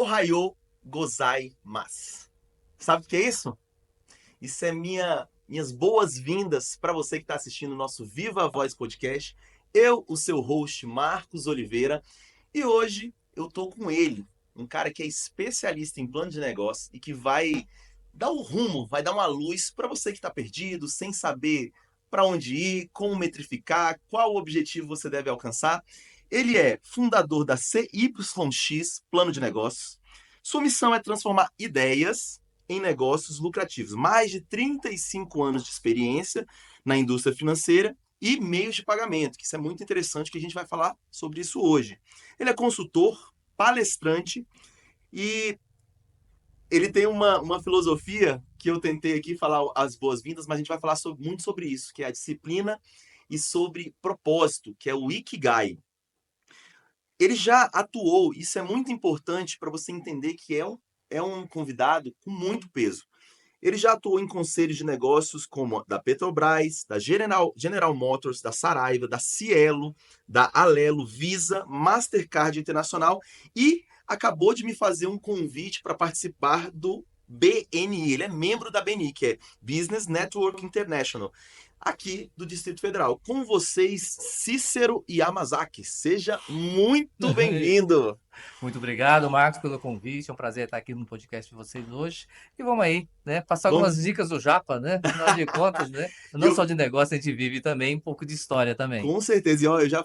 Ohayou gozaimasu. Sabe o que é isso? Isso é minhas boas-vindas para você que está assistindo o nosso Viva a Voz podcast. Eu, o seu host, Marcos Oliveira, e hoje eu tô com ele, um cara que é especialista em plano de negócio e que vai dar um rumo, vai dar uma luz para você que está perdido, sem saber para onde ir, como metrificar, qual o objetivo você deve alcançar. Ele é fundador da CYX Plano de Negócios. Sua missão é transformar ideias em negócios lucrativos. Mais de 35 anos de experiência na indústria financeira e meios de pagamento, que isso é muito interessante, que a gente vai falar sobre isso hoje. Ele é consultor, palestrante e ele tem uma filosofia que eu tentei aqui falar as boas-vindas, mas a gente vai falar muito sobre isso, que é a disciplina e sobre propósito, que é o Ikigai. Ele já atuou, isso é muito importante para você entender que é um convidado com muito peso. Ele já atuou em conselhos de negócios como da Petrobras, da General Motors, da Saraiva, da Cielo, da Alelo, Visa, Mastercard Internacional e acabou de me fazer um convite para participar do BNI. Ele é membro da BNI, que é Business Network International, aqui do Distrito Federal. Com vocês, Cícero Yamazaki. Seja muito bem-vindo. Muito obrigado, Marcos, pelo convite. É um prazer estar aqui no podcast de vocês hoje. E vamos aí, né? Passar Vamos. algumas dicas do Japa, né? Afinal de contas, né? Não Eu, só de negócio, a gente vive também um pouco de história também. Com certeza. E ó, eu já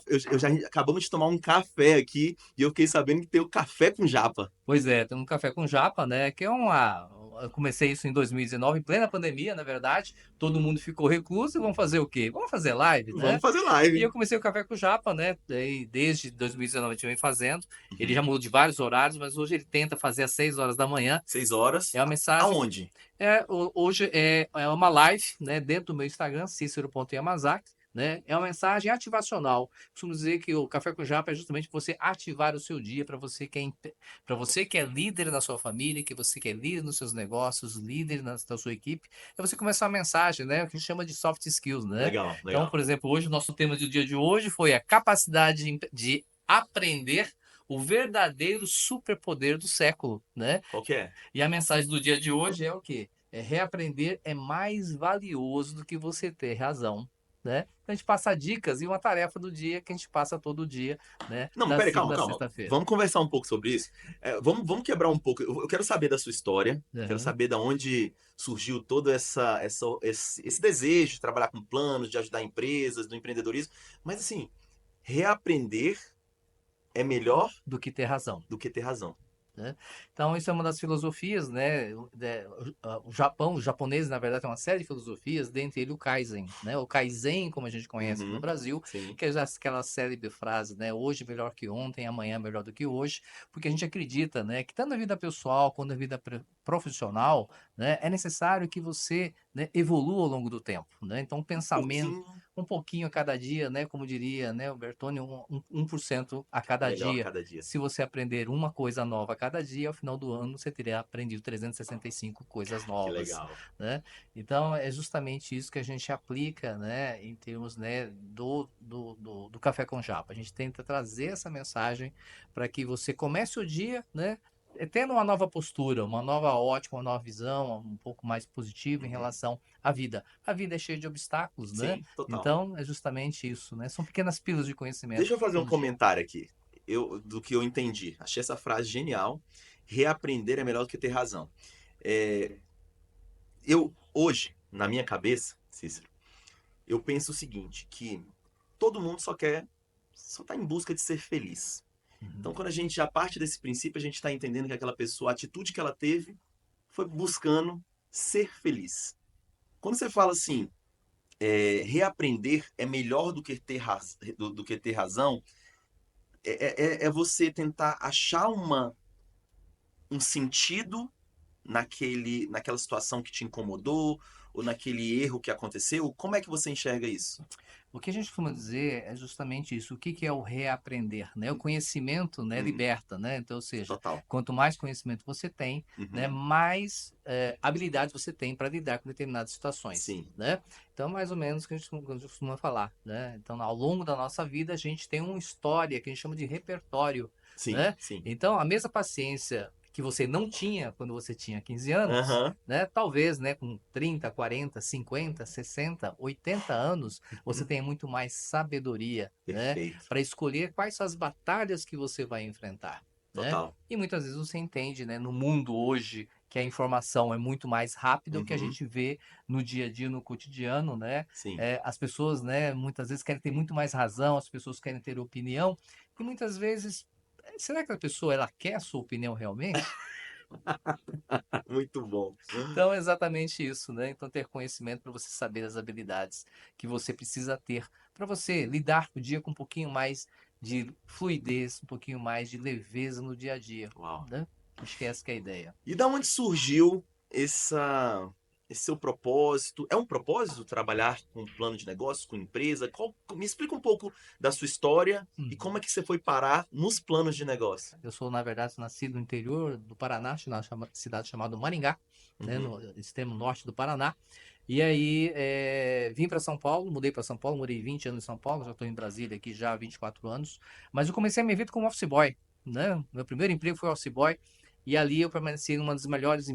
acabamos de tomar um café aqui e eu fiquei sabendo que tem o café com japa. Pois é, tem um café com Japa, né? Que é uma. Eu comecei isso em 2019, em plena pandemia, na verdade. Todo mundo ficou recluso e vamos fazer o quê? Vamos fazer live, Vamos né? fazer E live. eu comecei o Café com Japa, né? Desde 2019 a gente vem fazendo. Ele Uhum. já mudou de vários horários, mas hoje ele tenta fazer às 6 horas da manhã. 6 horas. É uma mensagem. Aonde? Hoje é uma live, né, dentro do meu Instagram, Cícero.Yamazaki, né? É uma mensagem ativacional. Costumo dizer que o Café com Japa é justamente você ativar o seu dia para você que é líder na sua família, que você que é líder nos seus negócios, líder da sua equipe, é você começar uma mensagem, né? O que a gente chama de soft skills, né? Legal, Então, legal. por exemplo, hoje o nosso tema do dia de hoje foi a capacidade de aprender o verdadeiro superpoder do século, né? Qual que é? E a mensagem do dia de hoje é o quê? É reaprender é mais valioso do que você ter razão, né? Então a gente passa dicas e uma tarefa do dia que a gente passa todo dia, né? Não, mas Da peraí, segunda calma, a calma. sexta-feira. Vamos conversar um pouco sobre isso. Vamos quebrar um pouco. Eu quero saber da sua história. Quero Aham. saber da onde surgiu todo esse desejo de trabalhar com planos, de ajudar empresas, do empreendedorismo. Mas assim, reaprender é melhor Do que ter razão. do que ter razão. Né? Então, isso é uma das filosofias, né? O Japão, os japoneses, na verdade, tem uma série de filosofias, dentre ele o Kaizen, né? O Kaizen, como a gente conhece aqui no Uhum, Brasil, sim. que é já aquela célebre frase, né? Hoje melhor que ontem, amanhã melhor do que hoje, porque a gente acredita, né? Que tanto na vida pessoal quanto na vida profissional, né? É necessário que você, né, evolua ao longo do tempo, né? Então, pensamento Pouquinho um pouquinho a cada dia, né? Como diria, né, o Bertone, 1% a cada melhor a dia. cada dia. Se você aprender uma coisa nova a cada dia, ao final do ano você teria aprendido 365 coisas Que novas, legal. né? Então, é justamente isso que a gente aplica, né, em termos, né, do Café com Japa. A gente tenta trazer essa mensagem para que você comece o dia, né, tendo uma nova postura, uma nova ótica, uma nova visão, um pouco mais positiva em Uhum. relação à vida. A vida é cheia de obstáculos, né? Sim, total. Então, é justamente isso, né? São pequenas pílulas de conhecimento Deixa eu fazer um todo dia. comentário aqui. Do que eu entendi. Achei essa frase genial. Reaprender é melhor do que ter razão. É, hoje, na minha cabeça, Cícero, eu penso o seguinte, que todo mundo só está em busca de ser feliz. Uhum. Então, quando a gente já parte desse princípio, a gente está entendendo que aquela pessoa, a atitude que ela teve, foi buscando ser feliz. Quando você fala assim, reaprender é melhor do que ter razão, é você tentar achar um sentido naquela situação que te incomodou, ou naquele erro que aconteceu. Como é que você enxerga isso? O que a gente costuma dizer é justamente isso. O que que é o reaprender, né? O conhecimento, né, Hum, liberta, né? Então, ou seja, total. quanto mais conhecimento você tem, né, Uhum, mais habilidades você tem para lidar com determinadas situações, sim. né? Então, mais ou menos o que a gente costuma falar, né? Então, ao longo da nossa vida, a gente tem uma história que a gente chama de repertório, Sim, né? sim. Então, a mesma paciência que você não tinha quando você tinha 15 anos, Aham. né? Talvez, né, com 30, 40, 50, 60, 80 anos, você Uhum. tenha muito mais sabedoria, né, Perfeito. para escolher quais são as batalhas que você vai enfrentar, né? Total. E muitas vezes você entende, né, no mundo hoje que a informação é muito mais rápida, o que a Uhum. gente vê no dia a dia, no cotidiano, né? Sim. As pessoas, né, muitas vezes querem ter muito mais razão, as pessoas querem ter opinião, e muitas vezes, será que a pessoa ela quer a sua opinião realmente? Muito bom. Então, é exatamente isso, né? Então, ter conhecimento para você saber as habilidades que você precisa ter para você lidar com o dia com um pouquinho mais de fluidez, um pouquinho mais de leveza no dia a dia, Uau. né? Acho que essa que é a ideia. E da onde surgiu esse seu propósito? É um propósito trabalhar com plano de negócio, com empresa? Me explica um pouco da sua história e como Uhum. é que você foi parar nos planos de negócio. Eu sou, na verdade, nascido no interior do Paraná, na cidade chamada Maringá, né, Uhum. no extremo norte do Paraná. E aí vim para São Paulo, mudei para São Paulo, morei 20 anos em São Paulo, já estou em Brasília aqui já há 24 anos. Mas eu comecei a minha vida como office boy, né? Meu primeiro emprego foi office boy. E ali eu permaneci em uma das maiores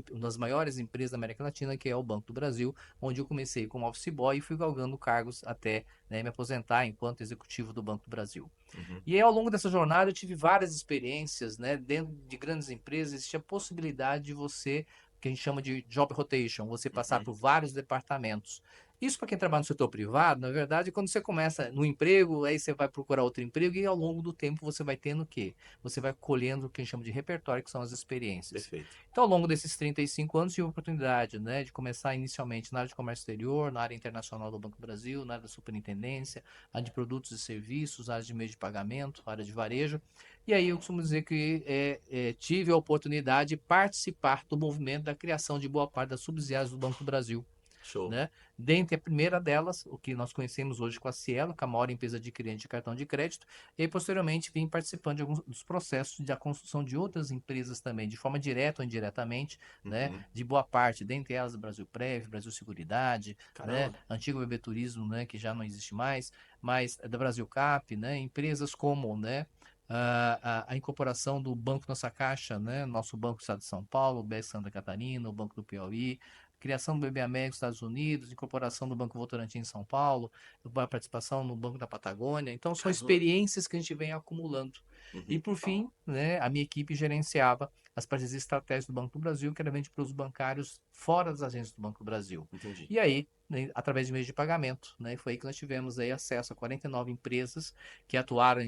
empresas da América Latina, que é o Banco do Brasil, onde eu comecei como office boy e fui galgando cargos até, né, me aposentar enquanto executivo do Banco do Brasil. Uhum. E aí, ao longo dessa jornada, eu tive várias experiências, né? Dentro de grandes empresas, existe a possibilidade de você, que a gente chama de job rotation, você passar Uhum. por vários departamentos. Isso para quem trabalha no setor privado, na verdade, quando você começa no emprego, aí você vai procurar outro emprego e ao longo do tempo você vai tendo o quê? Você vai colhendo o que a gente chama de repertório, que são as experiências. Perfeito. Então, ao longo desses 35 anos, tive a oportunidade, né, de começar inicialmente na área de comércio exterior, na área internacional do Banco do Brasil, na área da superintendência, área de produtos e serviços, área de meio de pagamento, área de varejo. E aí eu costumo dizer que tive a oportunidade de participar do movimento da criação de boa parte das subsidiárias do Banco do Brasil, Show. né? Dentre a primeira delas, o que nós conhecemos hoje com a Cielo, que é a maior empresa de cliente de cartão de crédito, e aí, posteriormente vim participando de alguns dos processos da construção de outras empresas também, de forma direta ou indiretamente, né? Uhum. De boa parte, dentre elas Brasil Prev, Brasil Seguridade, né? Caramba. Antigo BB Turismo, né? Que já não existe mais, mas da Brasil Cap, né? Empresas como, né? A incorporação do Banco Nossa Caixa, né? Nosso Banco do Estado de São Paulo, o BEC Santa Catarina, o Banco do Piauí, criação do BB América nos Estados Unidos, incorporação do Banco Votorantim em São Paulo, a participação no Banco da Patagônia. Então, são Caramba. experiências que a gente vem acumulando. E, Uhum. por fim, né, a minha equipe gerenciava as parcerias estratégicas do Banco do Brasil, que era vende para os bancários fora das agências do Banco do Brasil. Entendi. E aí, né, através de meios de pagamento, né, foi aí que nós tivemos aí acesso a 49 empresas que atuaram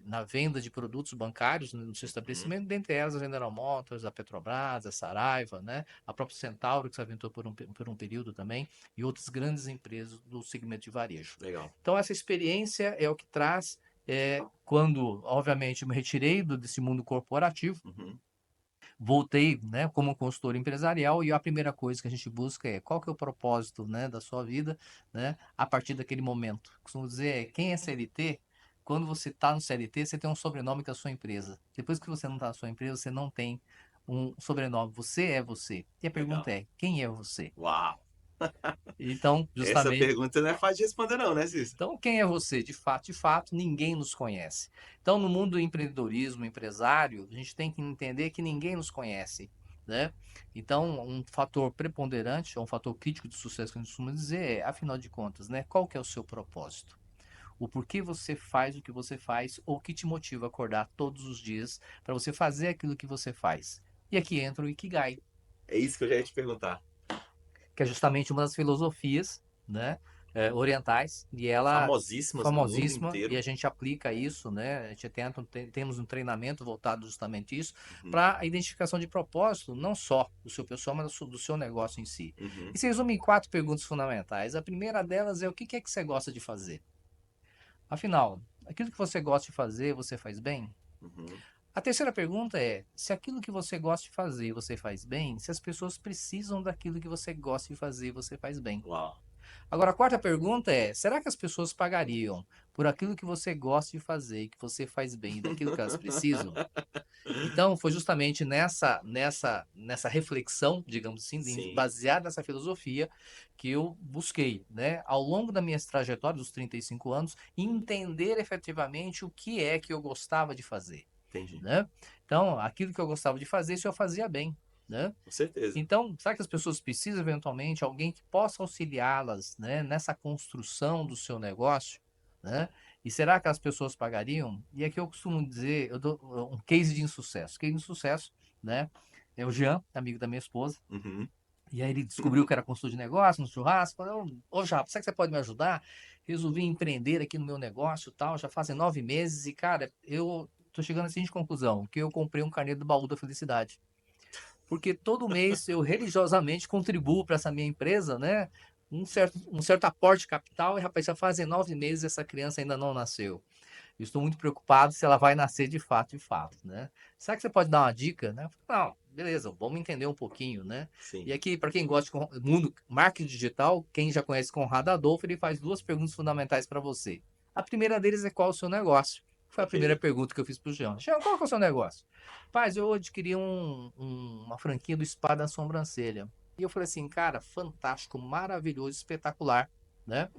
na venda de produtos bancários, né, no seu Uhum. estabelecimento, dentre elas a General Motors, a Petrobras, a Saraiva, né, a própria Centauro, que se aventou por um período também, e outras grandes empresas do segmento de varejo. Legal. Então, essa experiência é o que traz, quando, obviamente, eu me retirei desse mundo corporativo, Uhum. voltei, né, como consultor empresarial e a primeira coisa que a gente busca é qual que é o propósito, né, da sua vida, né, a partir daquele momento. Costumo dizer, quem é CLT, quando você está no CLT, você tem um sobrenome com a sua empresa. Depois que você não está na sua empresa, você não tem um sobrenome. Você é você. E a pergunta Legal. é, quem é você? Uau. Então, Essa justamente, pergunta não é fácil de responder não, né, Cícero? então, quem é você? De fato, ninguém nos conhece. Então, no mundo do empreendedorismo, empresário, a gente tem que entender que ninguém nos conhece, né? Então, um fator preponderante, ou um fator crítico de sucesso que a gente costuma dizer é, afinal de contas, né? Qual que é o seu propósito? O porquê você faz o que você faz, ou o que te motiva a acordar todos os dias para você fazer aquilo que você faz. E aqui entra o Ikigai, É isso que eu já ia te perguntar. que é justamente uma das filosofias, né, orientais, e ela Famosíssimas no mundo famosíssima, e inteiro. a gente aplica isso, né, a gente temos um treinamento voltado justamente isso, Uhum. para a identificação de propósito, não só do seu pessoal, mas do seu negócio em si. Uhum. E se resume em 4 perguntas fundamentais. A primeira delas é o que é que você gosta de fazer? Afinal, aquilo que você gosta de fazer, você faz bem? Uhum. A terceira pergunta é: se aquilo que você gosta de fazer você faz bem, se as pessoas precisam daquilo que você gosta de fazer você faz bem. Uau. Agora, a quarta pergunta é: será que as pessoas pagariam por aquilo que você gosta de fazer, que você faz bem, daquilo que elas precisam? Então, foi justamente nessa reflexão, digamos assim, Sim. baseada nessa filosofia, que eu busquei, né, ao longo da minha trajetória dos 35 anos, entender efetivamente o que é que eu gostava de fazer. Entendi. né? Então, aquilo que eu gostava de fazer, isso eu fazia bem, né? Com certeza. Então, será que as pessoas precisam eventualmente alguém que possa auxiliá-las, né, nessa construção do seu negócio, né? E será que as pessoas pagariam? E aqui eu costumo dizer, eu dou um case de insucesso. Case de insucesso, né? É o Jean, amigo da minha esposa. Uhum. E aí ele descobriu que era consultor de negócio, no churrasco, falou, ô Japa, será que você pode me ajudar? Resolvi empreender aqui no meu negócio e tal, já fazem 9 meses e, cara, eu tô chegando à seguinte conclusão, que eu comprei um carnê do baú da felicidade. Porque todo mês eu religiosamente contribuo para essa minha empresa, né? Um certo aporte de capital, e rapaz, já fazem 9 meses essa criança ainda não nasceu. Eu estou muito preocupado se ela vai nascer de fato, né? Será que você pode dar uma dica, né? Não, beleza, vamos entender um pouquinho, né? Sim. E aqui, para quem gosta de mundo marketing digital, quem já conhece Conrado Adolfo, ele faz 2 perguntas fundamentais para você. A primeira deles é qual é o seu negócio? Foi a primeira Ok. pergunta que eu fiz para o Jean. Jean, qual que é o seu negócio? Paz, eu adquiri uma franquia do Spa da Sobrancelha. E eu falei assim, cara, fantástico, maravilhoso, espetacular, né?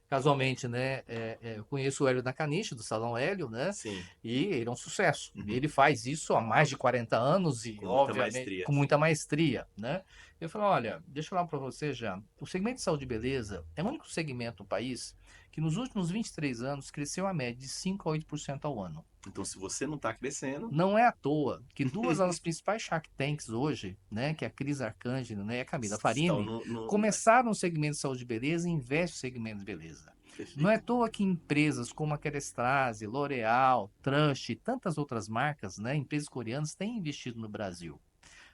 Casualmente, né, eu conheço o Hélio Nakanishi, do Salão Hélio, né, Sim. e ele é um sucesso. Uhum. Ele faz isso há mais de 40 anos e, Com muita obviamente, maestria. com muita maestria, né. Eu falei, olha, deixa eu falar para você já, o segmento de saúde e beleza é o único segmento no país que nos últimos 23 anos cresceu a média de 5 a 8% ao ano. Então, se você não tá crescendo, Não é à toa que duas das principais Shark Tanks hoje, né, que é a Cris Arcangelo, né, e a Camila estão Farini, começaram no segmento de saúde e beleza e investem no segmento de beleza. Não é à Perfeito. toa que empresas como a Kerastase, L'Oréal, Trust e tantas outras marcas, né, empresas coreanas, têm investido no Brasil.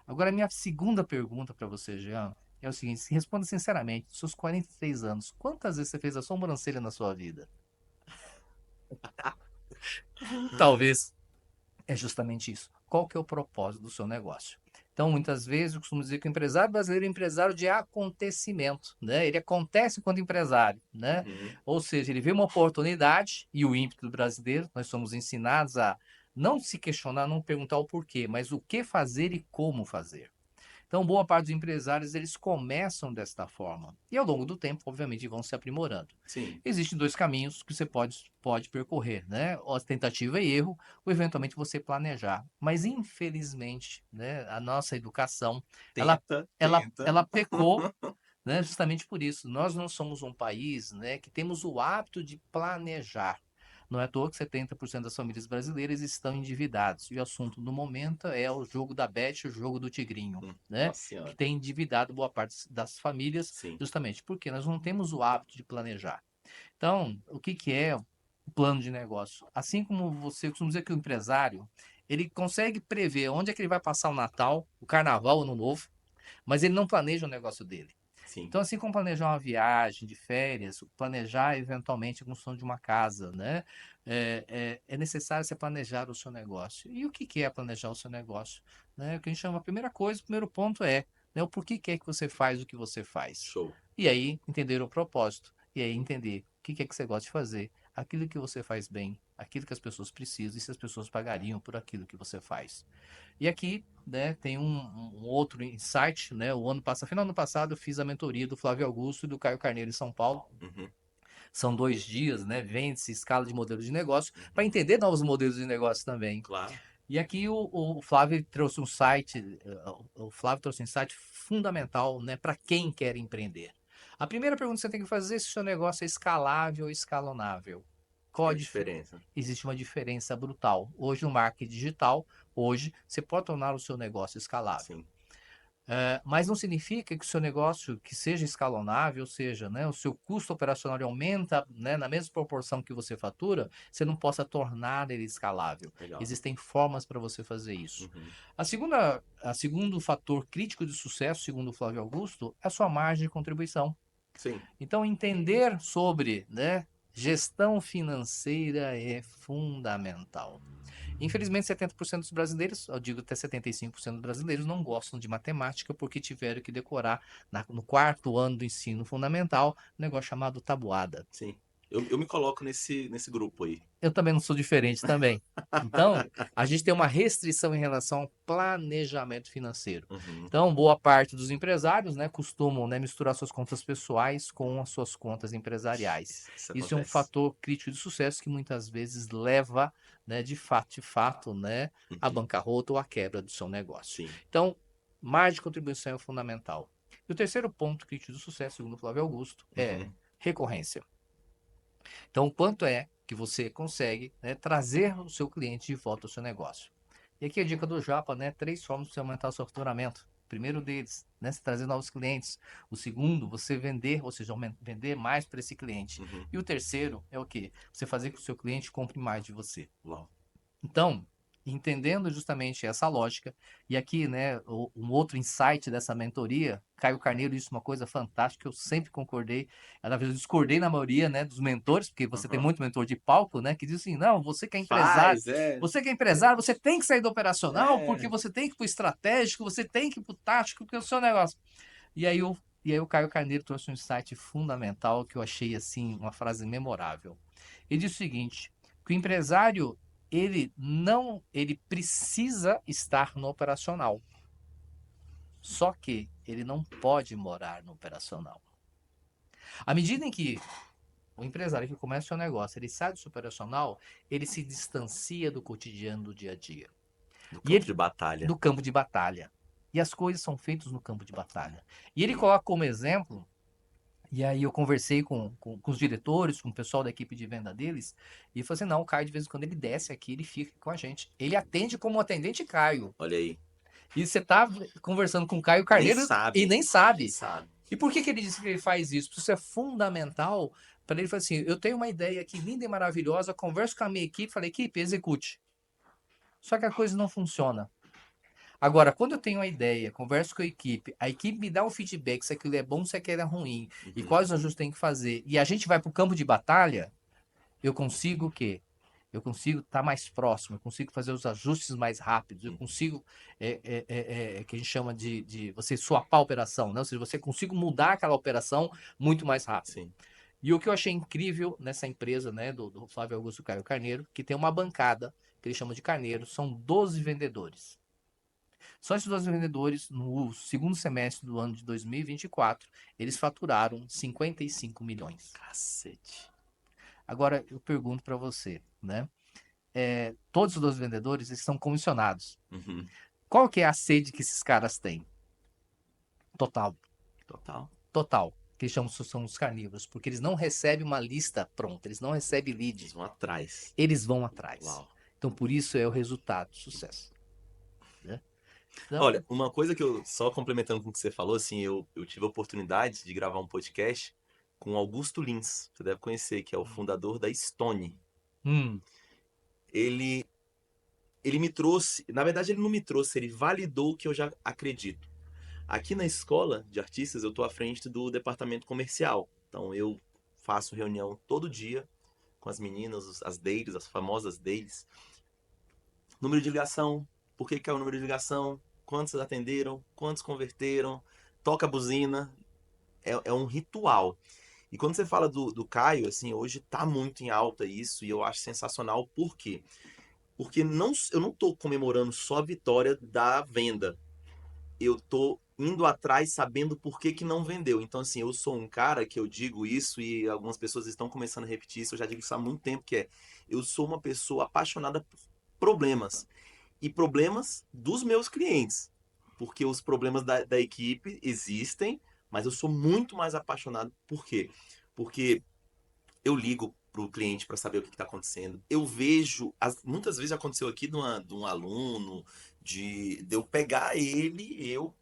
Agora, a minha segunda pergunta para você, Jean, é o seguinte: se responda sinceramente, dos seus 43 anos, quantas vezes você fez a sobrancelha na sua vida? Talvez é justamente isso. Qual que é o propósito do seu negócio? Então, muitas vezes, eu costumo dizer que o empresário brasileiro é empresário de acontecimento, né? Ele acontece quando empresário, né? Uhum. Ou seja, ele vê uma oportunidade e o ímpeto do brasileiro, nós somos ensinados a não se questionar, não perguntar o porquê, mas o que fazer e como fazer. Então, boa parte dos empresários, eles começam desta forma. E ao longo do tempo, obviamente, vão se aprimorando. Sim. Existem 2 caminhos que você pode percorrer, né? A tentativa e erro, ou eventualmente você planejar. Mas, infelizmente, né, a nossa educação, ela, Tenta, ela, tenta. ela pecou, né, justamente por isso. Nós não somos um país, né, que temos o hábito de planejar. Não é à toa que 70% das famílias brasileiras estão endividadas. E o assunto do momento é o jogo da Beth, o jogo do Tigrinho, né? Nossa Que Senhora. tem endividado boa parte das famílias, Sim. justamente porque nós não temos o hábito de planejar. Então, o que que é o plano de negócio? Assim como você costuma dizer que o empresário, ele consegue prever onde é que ele vai passar o Natal, o Carnaval, o Ano Novo, mas ele não planeja o negócio dele. Sim. Então, assim como planejar uma viagem de férias, planejar eventualmente a construção de uma casa, né? É necessário você planejar o seu negócio. E o que que é planejar o seu negócio? Né? O que a gente chama, a primeira coisa, o primeiro ponto é, né, o porquê que é que você faz o que você faz. Show. E aí, entender o propósito. E aí, entender o que é que você gosta de fazer, aquilo que você faz bem, aquilo que as pessoas precisam e se as pessoas pagariam por aquilo que você faz. E aqui, né, tem um outro insight, né? Final do ano passado, eu fiz a mentoria do Flávio Augusto e do Caio Carneiro em São Paulo. Uhum. São 2 dias, né? Vende-se escala de modelos de negócio para Uhum. entender novos modelos de negócio também. Claro. E aqui o Flávio trouxe um site, o Flávio trouxe um insight fundamental, né, para quem quer empreender. A primeira pergunta que você tem que fazer é se o seu negócio é escalável ou escalonável. Qual E a a diferença? diferença? Existe uma diferença brutal. Hoje, no marketing digital, hoje, você pode tornar o seu negócio escalável. Sim. Mas não significa que o seu negócio que seja escalonável, ou seja, né, o seu custo operacional aumenta, né, na mesma proporção que você fatura, você não possa tornar ele escalável. Legal. Existem formas para você fazer isso. Uhum. A segundo fator crítico de sucesso, segundo o Flávio Augusto, é a sua margem de contribuição. Sim. Então, entender sobre, né, gestão financeira é fundamental. Infelizmente, 70% dos brasileiros, eu digo até 75% dos brasileiros, não gostam de matemática porque tiveram que decorar no 4º ano do ensino fundamental um negócio chamado tabuada. Sim. Eu me coloco nesse grupo aí. Eu também não sou diferente também. Então, a gente tem uma restrição em relação ao planejamento financeiro. Uhum. Então, boa parte dos empresários, né, costumam, né, misturar suas contas pessoais com as suas contas empresariais. Isso Isso é um acontece. fator crítico de sucesso que muitas vezes leva, né, de fato, né, à Uhum. bancarrota ou à quebra do seu negócio. Sim. Então, margem de contribuição é fundamental. E o terceiro ponto crítico do sucesso, segundo o Flávio Augusto, é Uhum. recorrência. Então, o quanto é que você consegue, né, trazer o seu cliente de volta ao seu negócio? E aqui a dica do Japa, né? 3 formas de você aumentar o seu faturamento. O primeiro deles, né? Você trazer novos clientes. O segundo, você vender, ou seja, vender mais para esse cliente. Uhum. E o terceiro é o quê? Você fazer com que o seu cliente compre mais de você. Uau. Então, entendendo justamente essa lógica, e aqui, né, um outro insight dessa mentoria, Caio Carneiro disse uma coisa fantástica, que eu sempre concordei, na verdade eu discordei na maioria, né, dos mentores, porque você tem Uhum. muito mentor de palco, né, que diz assim, não, Faz, é. você que é empresário, você tem que sair do operacional, porque É. você tem que ir pro estratégico, você tem que ir pro tático, porque é o seu negócio. E aí o Caio Carneiro trouxe um insight fundamental, que eu achei, assim, uma frase memorável. Ele diz o seguinte, que o empresário ele precisa estar no operacional. Só que ele não pode morar no operacional. À medida em que o empresário que começa o seu negócio, ele sai do seu operacional, ele se distancia do cotidiano do dia a dia. No E campo ele de batalha. do campo de batalha. E as coisas são feitas no campo de batalha. E ele coloca como exemplo. E aí eu conversei com os diretores, com o pessoal da equipe de venda deles, e falei assim, não, o Caio de vez em quando ele desce aqui, ele fica com a gente. Ele atende como atendente Caio. Olha aí. E você tá conversando com o Caio Nem Carneiro e sabe. nem Nem sabe. sabe. E por que ele disse que ele faz isso? Porque isso é fundamental para ele falar assim, eu tenho uma ideia aqui linda e maravilhosa, converso com a minha equipe, falei, equipe, execute. Só que a coisa não funciona. Agora, quando eu tenho uma ideia, converso com a equipe me dá um feedback se aquilo é bom, se aquilo é ruim, e Uhum. quais ajustes tem que fazer, e a gente vai para o campo de batalha, eu consigo o quê? Eu consigo estar mais próximo, eu consigo fazer os ajustes mais rápidos, eu Uhum. consigo, que a gente chama de você swapar a operação, né? Ou seja, você consigo mudar aquela operação muito mais rápido. Sim. E o que eu achei incrível nessa empresa, né, do Flávio Augusto Caio Carneiro, que tem uma bancada, que ele chama de Carneiro, são 12 vendedores. Só esses 12 vendedores, no segundo semestre do ano de 2024, eles faturaram 55 milhões. Cacete. Agora, eu pergunto para você, né? Todos os 12 vendedores eles são comissionados. Uhum. Qual que é a sede que esses caras têm? Total. Total. Total. Que eles chamam são os carnívoros, porque eles não recebem uma lista pronta, eles não recebem Eles lead, vão atrás. eles vão atrás. Uau. Então, por isso é o resultado do sucesso. Né? Olha, Então, uma coisa que eu, só complementando com o que você falou, assim, eu tive a oportunidade de gravar um podcast com Augusto Lins, você deve conhecer, que é o fundador da Stone. hum, Ele, ele me trouxe, na verdade ele não me trouxe, ele validou o que eu já acredito. Aqui na escola de artistas eu estou à frente do departamento comercial, então eu faço reunião todo dia com as meninas, as dailies, as famosas dailies. Número de ligação, por que é o número de ligação, quantos atenderam, quantos converteram, toca a buzina, é um ritual. E quando você fala do Caio, assim, hoje tá muito em alta isso e eu acho sensacional. Por quê? Porque não, eu não tô comemorando só a vitória da venda. Eu tô indo atrás sabendo por que não vendeu. Então, assim, eu sou um cara que eu digo isso e algumas pessoas estão começando a repetir isso, eu já digo isso há muito tempo, que é, eu sou uma pessoa apaixonada por problemas. E problemas dos meus clientes. Porque os problemas da equipe existem, mas eu sou muito mais apaixonado. Por quê? Porque eu ligo para o cliente para saber o que está acontecendo. Eu vejo, muitas vezes já aconteceu aqui de um aluno, de eu pegar ele, eu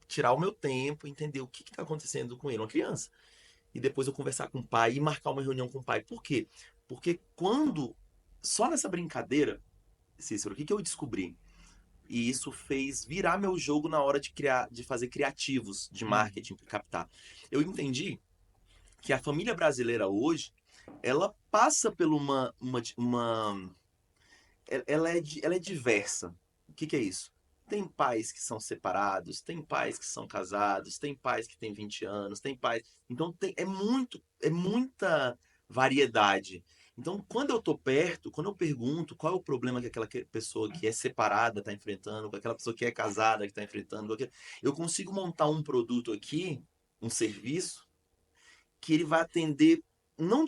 tirar o meu tempo, entender o que está acontecendo com ele, uma criança. E depois eu conversar com o pai e marcar uma reunião com o pai. Por quê? Porque quando, só nessa brincadeira, Cícero, o que eu descobri? E isso fez virar meu jogo na hora de criar, de fazer criativos de hum, marketing para captar. Eu entendi que a família brasileira hoje, ela passa por ela é diversa. O que é isso? Tem pais que são separados, tem pais que são casados, tem pais que têm 20 anos, tem pais. Então é muita variedade. Então, quando eu tô perto, quando eu pergunto qual é o problema que aquela pessoa que é separada está enfrentando, com aquela pessoa que é casada que está enfrentando, eu consigo montar um produto aqui, um serviço, que ele vai atender, não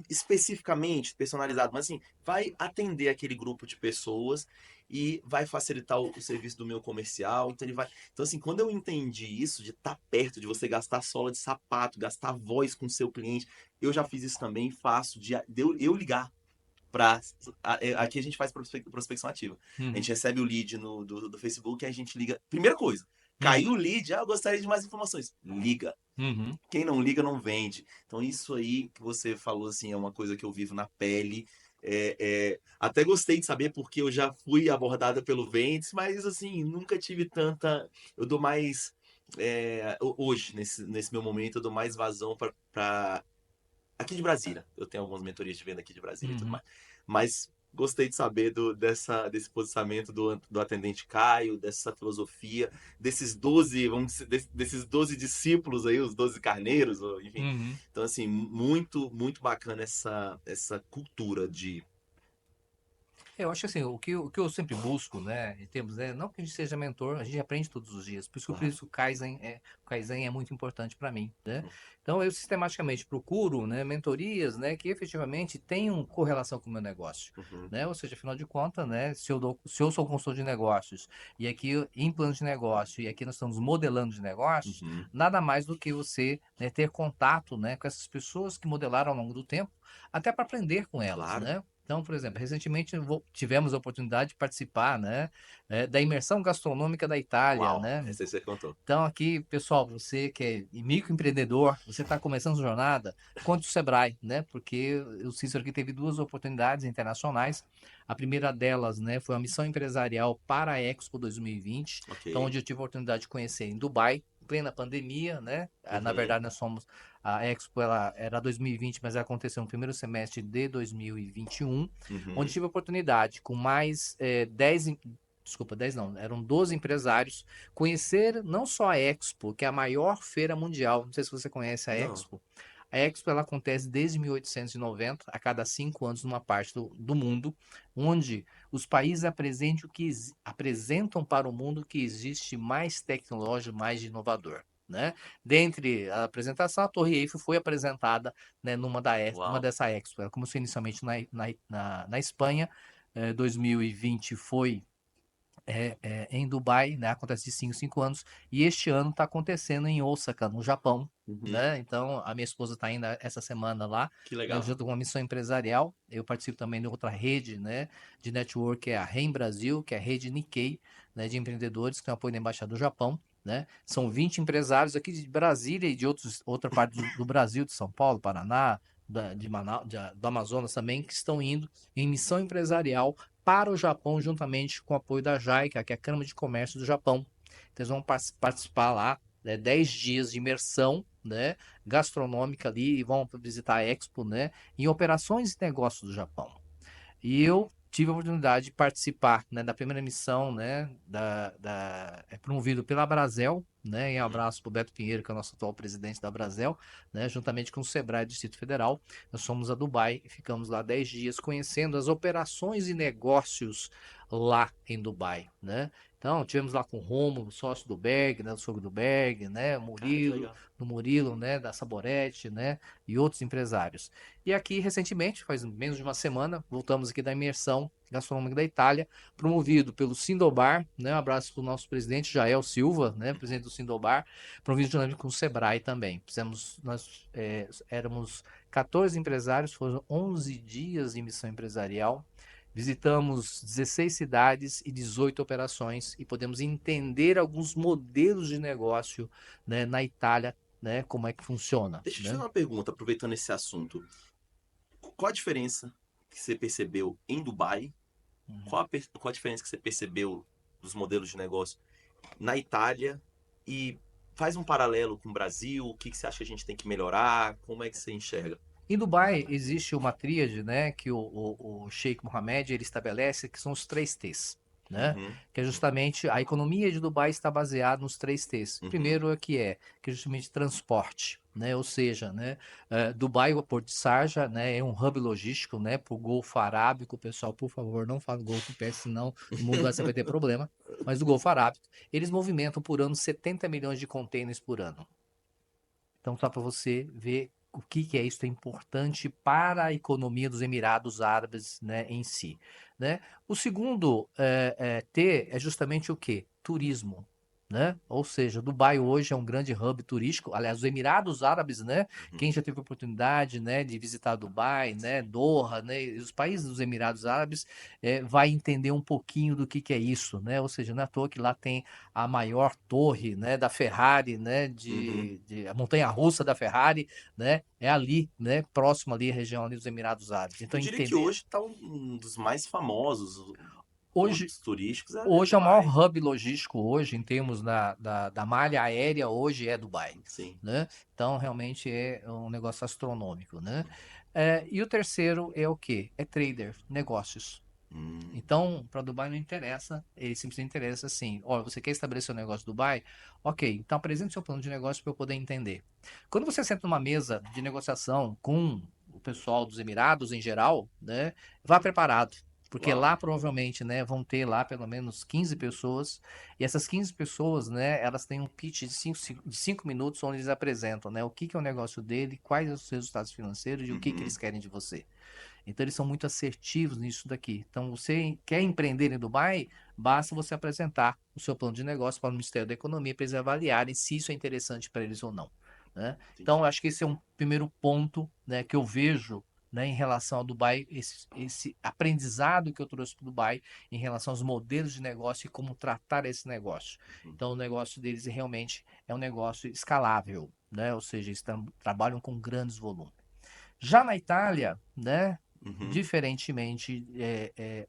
especificamente personalizado, mas assim, vai atender aquele grupo de pessoas e vai facilitar o serviço do meu comercial. Então, então, assim, quando eu entendi isso, de estar perto, de você gastar sola de sapato, gastar voz com o seu cliente, eu já fiz isso também, faço, de eu ligar. Aqui a gente faz prospecção ativa. A Uhum, gente recebe o lead do Facebook e a gente liga. Primeira coisa, uhum, caiu o lead, eu gostaria de mais informações. Liga. uhum. Quem não liga não vende. Então isso aí que você falou assim é uma coisa que eu vivo na pele. Até gostei de saber porque eu já fui abordada pelo Ventes, mas assim nunca tive tanta. Eu dou mais hoje nesse meu momento eu dou mais vazão para aqui de Brasília. Eu tenho algumas mentorias de venda aqui de Brasília e tudo Uhum. mais. Mas gostei de saber desse posicionamento do atendente Caio, dessa filosofia, desses 12, vamos dizer, desses 12 discípulos aí, os 12 carneiros, enfim. Uhum. Então, assim, muito, muito bacana essa cultura de. Eu acho assim, o que eu sempre busco, né, em termos, né, não que a gente seja mentor, a gente aprende todos os dias, por isso que eu Claro. penso que o Kaizen é muito importante para mim, né? Então eu sistematicamente procuro, né, mentorias, né, que efetivamente tenham correlação com o meu negócio, Uhum, né? Ou seja, afinal de contas, né, se eu sou consultor de negócios e aqui em plano de negócio e aqui nós estamos modelando de negócios, uhum, nada mais do que você, né, ter contato, né, com essas pessoas que modelaram ao longo do tempo, até para aprender com elas, claro. né? Então, por exemplo, recentemente tivemos a oportunidade de participar, né, da imersão gastronômica da Itália, Uau, né? essa aí você contou. Então, aqui, pessoal, você que é microempreendedor, você está começando a jornada, conte o Sebrae, né? Porque o Cícero aqui teve duas oportunidades internacionais. A primeira delas, né, foi a missão empresarial para a Expo 2020, Ok. então, onde eu tive a oportunidade de conhecer em Dubai, em plena pandemia, né? Na Uhum, verdade, a Expo ela era 2020, mas ela aconteceu no primeiro semestre de 2021, onde uhum, tive a oportunidade com mais 10, desculpa, 10 não, eram 12 empresários, conhecer não só a Expo, que é a maior feira mundial, não sei se você conhece a não. Expo. A Expo ela acontece desde 1890, a cada 5 anos, numa parte do mundo, onde os países apresentam para o mundo que existe mais tecnológico, mais inovador. Né? Dentre a apresentação, a Torre Eiffel foi apresentada, né, numa Uau. dessa Expo. Ela começou inicialmente na Espanha, 2020 foi em Dubai, né? Acontece de 5 anos. E este ano está acontecendo em Osaka, no Japão, Uhum, né? Então, a minha esposa está indo essa semana lá, que né, legal. junto com uma missão empresarial. Eu participo também de outra rede, né, de network, que é a REM Brasil, que é a rede Nikkei, né, de empreendedores, que tem apoio da Embaixada do Japão. Né? São 20 empresários aqui de Brasília e de outra parte do Brasil, de São Paulo, Paraná, de Manaus, do Amazonas também, que estão indo em missão empresarial para o Japão, juntamente com o apoio da JICA, que é a Câmara de Comércio do Japão. Então, eles vão participar lá, né, 10 dias de imersão, né, gastronômica ali, e vão visitar a Expo, né, em operações e negócios do Japão. E eu tive a oportunidade de participar, né, da primeira missão, né, promovido pela Brasel, né, em Uhum, abraço para o Beto Pinheiro, que é o nosso atual presidente da Brasel, né, juntamente com o Sebrae do Distrito Federal. Nós fomos a Dubai e ficamos lá 10 dias conhecendo as operações e negócios lá em Dubai, né. Então, tivemos lá com o Romulo, sócio do Berg, né, o sogro do Berg, né, cara, que Murilo, legal. do Murilo, né, da Saborete, né, e outros empresários. E aqui, recentemente, faz menos de uma semana, voltamos aqui da imersão gastronômica da Itália, promovido pelo Sindobar, né? Um abraço para o nosso presidente, Jael Silva, né? Uhum. Presidente do Sindobar, promovido juntamente com o Sebrae também. Nós éramos 14 empresários, foram 11 dias de missão empresarial, visitamos 16 cidades e 18 operações e podemos entender alguns modelos de negócio, né, na Itália, né, como é que funciona, Deixa eu te né? fazer uma pergunta, aproveitando esse assunto. Qual a diferença que você percebeu em Dubai? Uhum. Qual a diferença que você percebeu dos modelos de negócio na Itália? E faz um paralelo com o Brasil, o que você acha que a gente tem que melhorar? Como é que você enxerga? Em Dubai existe uma tríade, né, que o Sheikh Mohammed ele estabelece, que são os 3 T's. né? Que é justamente a economia de Dubai está baseada nos 3 T's. Primeiro que é justamente transporte, né? Ou seja, né, Dubai, o Porto de Sharjah, né, é um hub logístico, né, para o Golfo Arábico. Pessoal, por favor, não fale Golfo Pérsico, senão no mundo você vai ter problema. Mas o Golfo Arábico, eles movimentam por ano 70 milhões de contêineres por ano. Então, só para você ver o que que é isso, é importante para a economia dos Emirados Árabes, né, em si, né? O segundo T é justamente o quê? Turismo, né? Ou seja, Dubai hoje é um grande hub turístico. Aliás, os Emirados Árabes, né? Quem já teve oportunidade, né, de visitar Dubai, né, Doha, né, e os países dos Emirados Árabes, vai entender um pouquinho do que é isso, né? Ou seja, não é à toa que lá tem a maior torre, né, da Ferrari, né, a montanha-russa da Ferrari, né, é ali, né, próximo ali à região ali dos Emirados Árabes. Eu Então diria que entender. hoje está um dos mais famosos Hoje, pontos turísticos é hoje é o maior Dubai. hub logístico hoje em termos da malha aérea hoje é Dubai, Sim. né? Então realmente é um negócio astronômico, né? E o terceiro é o quê? É trader, negócios. Hum, Então, para Dubai não interessa, ele simplesmente interessa assim, olha, você quer estabelecer um negócio em Dubai? Ok, então apresente seu plano de negócio para eu poder entender. Quando você senta numa mesa de negociação com o pessoal dos Emirados em geral, né, vá preparado. Porque uau. lá provavelmente, né, vão ter lá pelo menos 15 pessoas, e essas 15 pessoas, né, elas têm um pitch de 5 minutos onde eles apresentam, né, o que que é o negócio dele, quais são os resultados financeiros e o que que eles Uhum. querem de você. Então eles são muito assertivos nisso daqui. Então você quer empreender em Dubai, basta você apresentar o seu plano de negócio para o Ministério da Economia para eles avaliarem se isso é interessante para eles ou não, né? Então eu Entendi. acho que esse é um primeiro ponto, né, que eu vejo, né, em relação ao Dubai, esse aprendizado que eu trouxe para o Dubai em relação aos modelos de negócio e como tratar esse negócio. Uhum. Então o negócio deles realmente é um negócio escalável, né? Ou seja, eles trabalham com grandes volumes. Já na Itália, né, Uhum. diferentemente,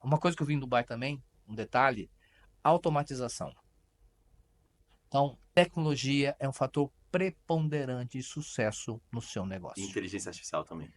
uma coisa que eu vi em Dubai também, um detalhe, automatização. Então, tecnologia é um fator preponderante de sucesso no seu E negócio. inteligência artificial também.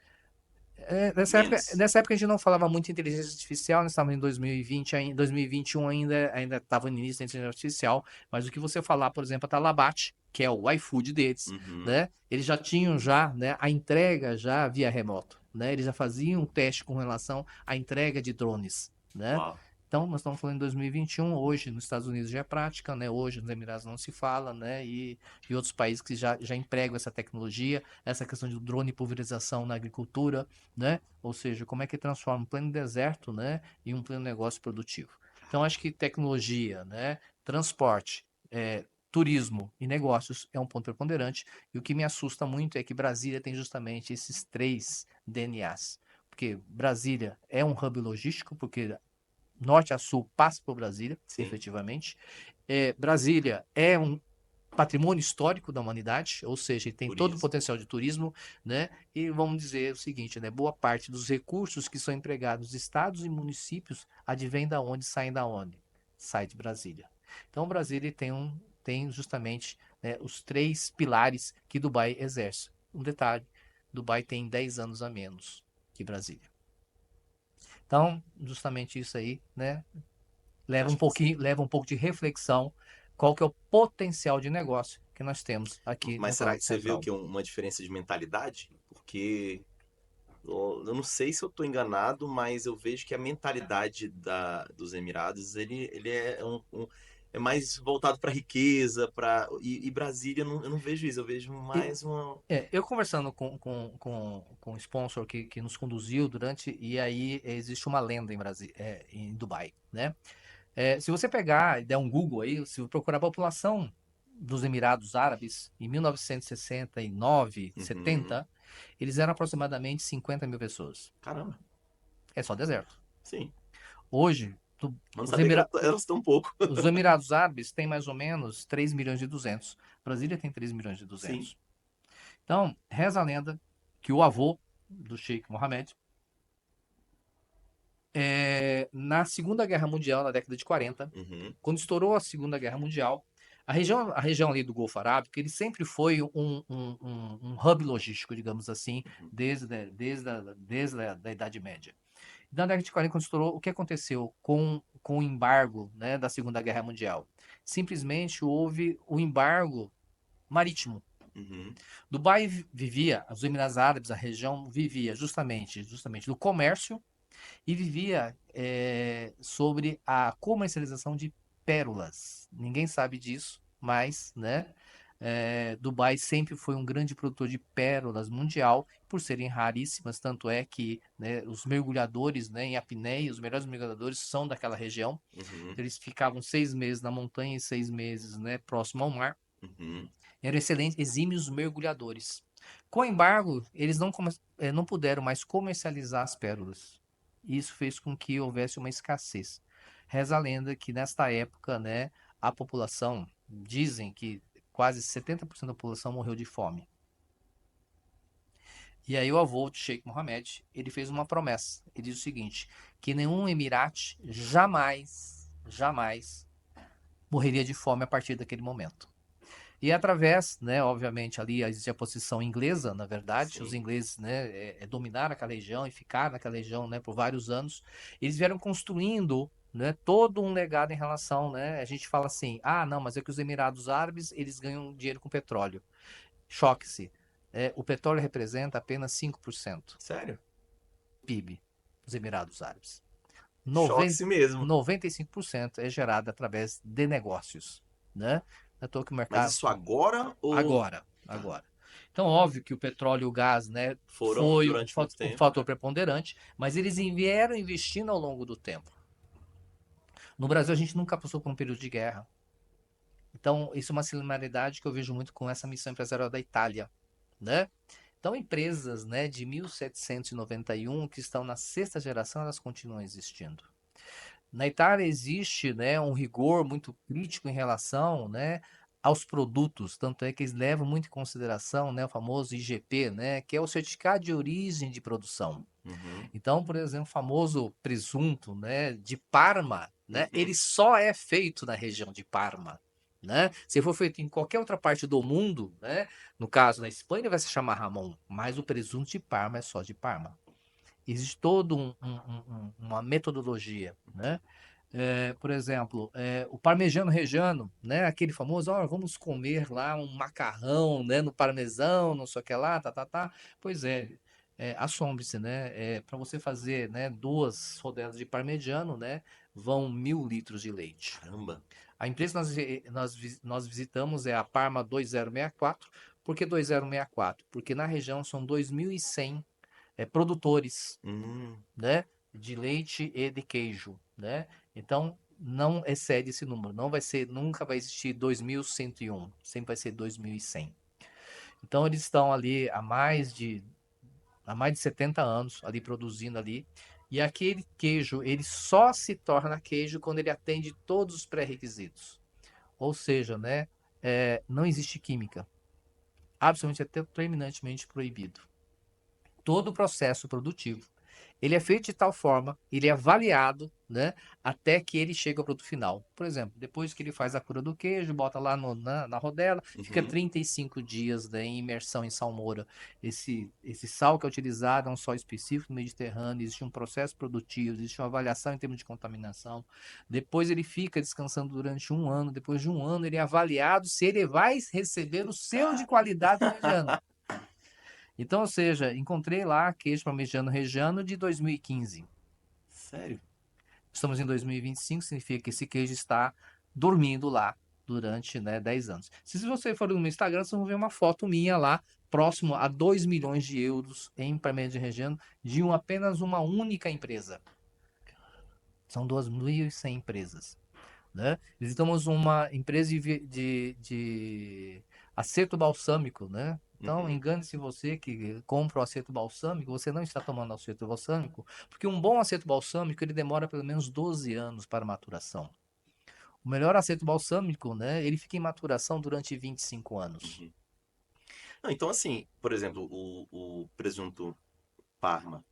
Nessa época, Menos. nessa época a gente não falava muito em inteligência artificial, nós estávamos em 2020, 2021 ainda estava no início da inteligência artificial, mas o que você falar, por exemplo, a Talabat, que é o iFood deles, Uhum. né? Eles já tinham já, né, a entrega já via remoto, né? Eles já faziam um teste com relação à entrega de drones, né? Uau. Então, nós estamos falando em 2021, hoje nos Estados Unidos já é prática, né? Hoje nos Emirados não se fala, né? E outros países que já empregam essa tecnologia, essa questão de drone e pulverização na agricultura, né? Ou seja, como é que transforma um pleno deserto, né, em um pleno negócio produtivo. Então, acho que tecnologia, né, transporte, turismo e negócios é um ponto preponderante. E o que me assusta muito é que Brasília tem justamente esses 3 DNAs. Porque Brasília é um hub logístico, porque norte a sul passa por Brasília, Sim. efetivamente. Brasília é um patrimônio histórico da humanidade, ou seja, ele tem todo o Turismo. potencial de turismo, né? E vamos dizer o seguinte, né? Boa parte dos recursos que são empregados nos estados e municípios advém da onde, saem da onde? Sai de Brasília. Então, Brasília tem justamente, né, os 3 pilares que Dubai exerce. Um detalhe, Dubai tem 10 anos a menos que Brasília. Então, justamente isso aí, né? Eu acho que você. Leva um pouco de reflexão qual que é o potencial de negócio que nós temos aqui Mas no será Planalto que você vê o Central. que? Uma diferença de mentalidade? Porque eu não sei se eu estou enganado, mas eu vejo que a mentalidade dos Emirados ele é é mais voltado para riqueza, e Brasília eu não vejo isso, eu vejo E, mais uma. eu conversando com o sponsor que nos conduziu durante, e aí existe uma lenda em Brasil, em Dubai, né? Se você pegar e der um Google aí, se você procurar a população dos Emirados Árabes, em 1969, Uhum. 70, eles eram aproximadamente 50 mil pessoas. Caramba, É só deserto. sim. Hoje, Eu não os, sabia que Emira- elas tão pouco. os Emirados Árabes têm mais ou menos 3 milhões e 200. Brasília tem 3 milhões e Sim. 200. Então, reza a lenda que o avô do Sheikh Mohammed, na Segunda Guerra Mundial, na década de 40, Uhum. quando estourou a Segunda Guerra Mundial, a região ali do Golfo Arábico, ele sempre foi um hub logístico, digamos assim, Uhum. desde a da Idade Média. Na década de 40, quando estourou, o que aconteceu com com o embargo, né, da Segunda Guerra Mundial? Simplesmente houve o embargo marítimo. Uhum. Dubai vivia, os Emirados Árabes, a região vivia justamente do comércio e vivia sobre a comercialização de pérolas. Ninguém sabe disso, mas, né, Dubai sempre foi um grande produtor de pérolas mundial, por serem raríssimas, tanto é que, né, os mergulhadores, né, em apneia, os melhores mergulhadores são daquela região. Uhum. Eles ficavam 6 meses na montanha e 6 meses, né, próximo ao mar. Uhum. Eram excelentes, exímios mergulhadores. Com o embargo, eles não puderam mais comercializar as pérolas. Isso fez com que houvesse uma escassez. Reza a lenda que nesta época, né, a população, dizem que quase 70% da população morreu de fome. E aí o avô de Sheikh Mohammed, ele fez uma promessa. Ele diz o seguinte, que nenhum emirate jamais morreria de fome a partir daquele momento. E através, né, obviamente, ali existe a posição inglesa, na verdade, os Sim. ingleses, né, dominaram aquela região e ficaram naquela região, né, por vários anos. Eles vieram construindo, né, todo um legado em relação, né, a gente fala assim, ah, não, mas é que os Emirados Árabes, eles ganham dinheiro com petróleo. Choque-se. O petróleo representa apenas 5% Sério? do PIB dos Emirados Árabes. Choque-se mesmo. 95% é gerado através de negócios, né? Não é à toa que o Mas mercado isso agora ou agora, tá, agora. Então, óbvio que o petróleo e o gás, né, foram foi durante muito o tempo? fator preponderante, mas eles vieram investindo ao longo do tempo. No Brasil, a gente nunca passou por um período de guerra. Então, isso é uma similaridade que eu vejo muito com essa missão empresarial da Itália, né? Então, empresas, né, de 1791 que estão na sexta geração, elas continuam existindo. Na Itália existe, né, um rigor muito crítico em relação, né, aos produtos, tanto é que eles levam muito em consideração, né, o famoso IGP, né, que é o certificado de origem de produção. Uhum. Então, por exemplo, o famoso presunto, né, de Parma, né, Uhum. ele só é feito na região de Parma. Né? Se for feito em qualquer outra parte do mundo, né? No caso na Espanha, ele vai se chamar Ramon, mas o presunto de Parma é só de Parma. Existe toda uma metodologia, né? Por exemplo, o parmegiano reggiano, né? Aquele famoso, ó, vamos comer lá um macarrão, né? No parmesão, não sei o que lá, tá, tá, tá. Pois assombre-se, né? Para você fazer, né, 2 rodelas de parmegiano, né? Vão 1.000 litros de leite. Caramba. A empresa que nós visitamos é a Parma 2064. Por que 2064? Porque na região são 2.100 produtores, Hum. né, de leite e de queijo, né? Então não excede esse número, não vai ser, nunca vai existir 2.101, sempre vai ser 2.100. Então eles estão ali há mais de 70 anos ali produzindo ali. E aquele queijo, ele só se torna queijo quando ele atende todos os pré-requisitos. Ou seja, né, não existe química. Absolutamente, até terminantemente proibido. Todo o processo produtivo ele é feito de tal forma, ele é avaliado, né, até que ele chega ao produto final. Por exemplo, depois que ele faz a cura do queijo, bota lá na rodela, fica Uhum. 35 dias, né, em imersão em salmoura. Esse sal que é utilizado é um sal específico no Mediterrâneo, existe um processo produtivo, existe uma avaliação em termos de contaminação. Depois ele fica descansando durante um ano, depois de um ano ele é avaliado se ele vai receber o selo de qualidade parmegiano. Então, ou seja, encontrei lá queijo parmegiano reggiano de 2015. Sério? Estamos em 2025, significa que esse queijo está dormindo lá durante, né, 10 anos. Se você for no meu Instagram, vocês vão ver uma foto minha lá, próximo a 2 milhões de euros em parmegiano reggiano de apenas uma única empresa. São 2.100 empresas. Né? Visitamos uma empresa de acerto balsâmico, né? Então, Uhum. engane-se você que compra o acerto balsâmico, você não está tomando acerto balsâmico, porque um bom acerto balsâmico ele demora pelo menos 12 anos para maturação. O melhor acerto balsâmico, né, ele fica em maturação durante 25 anos. Uhum. Não, então, assim, por exemplo, o presunto Parma.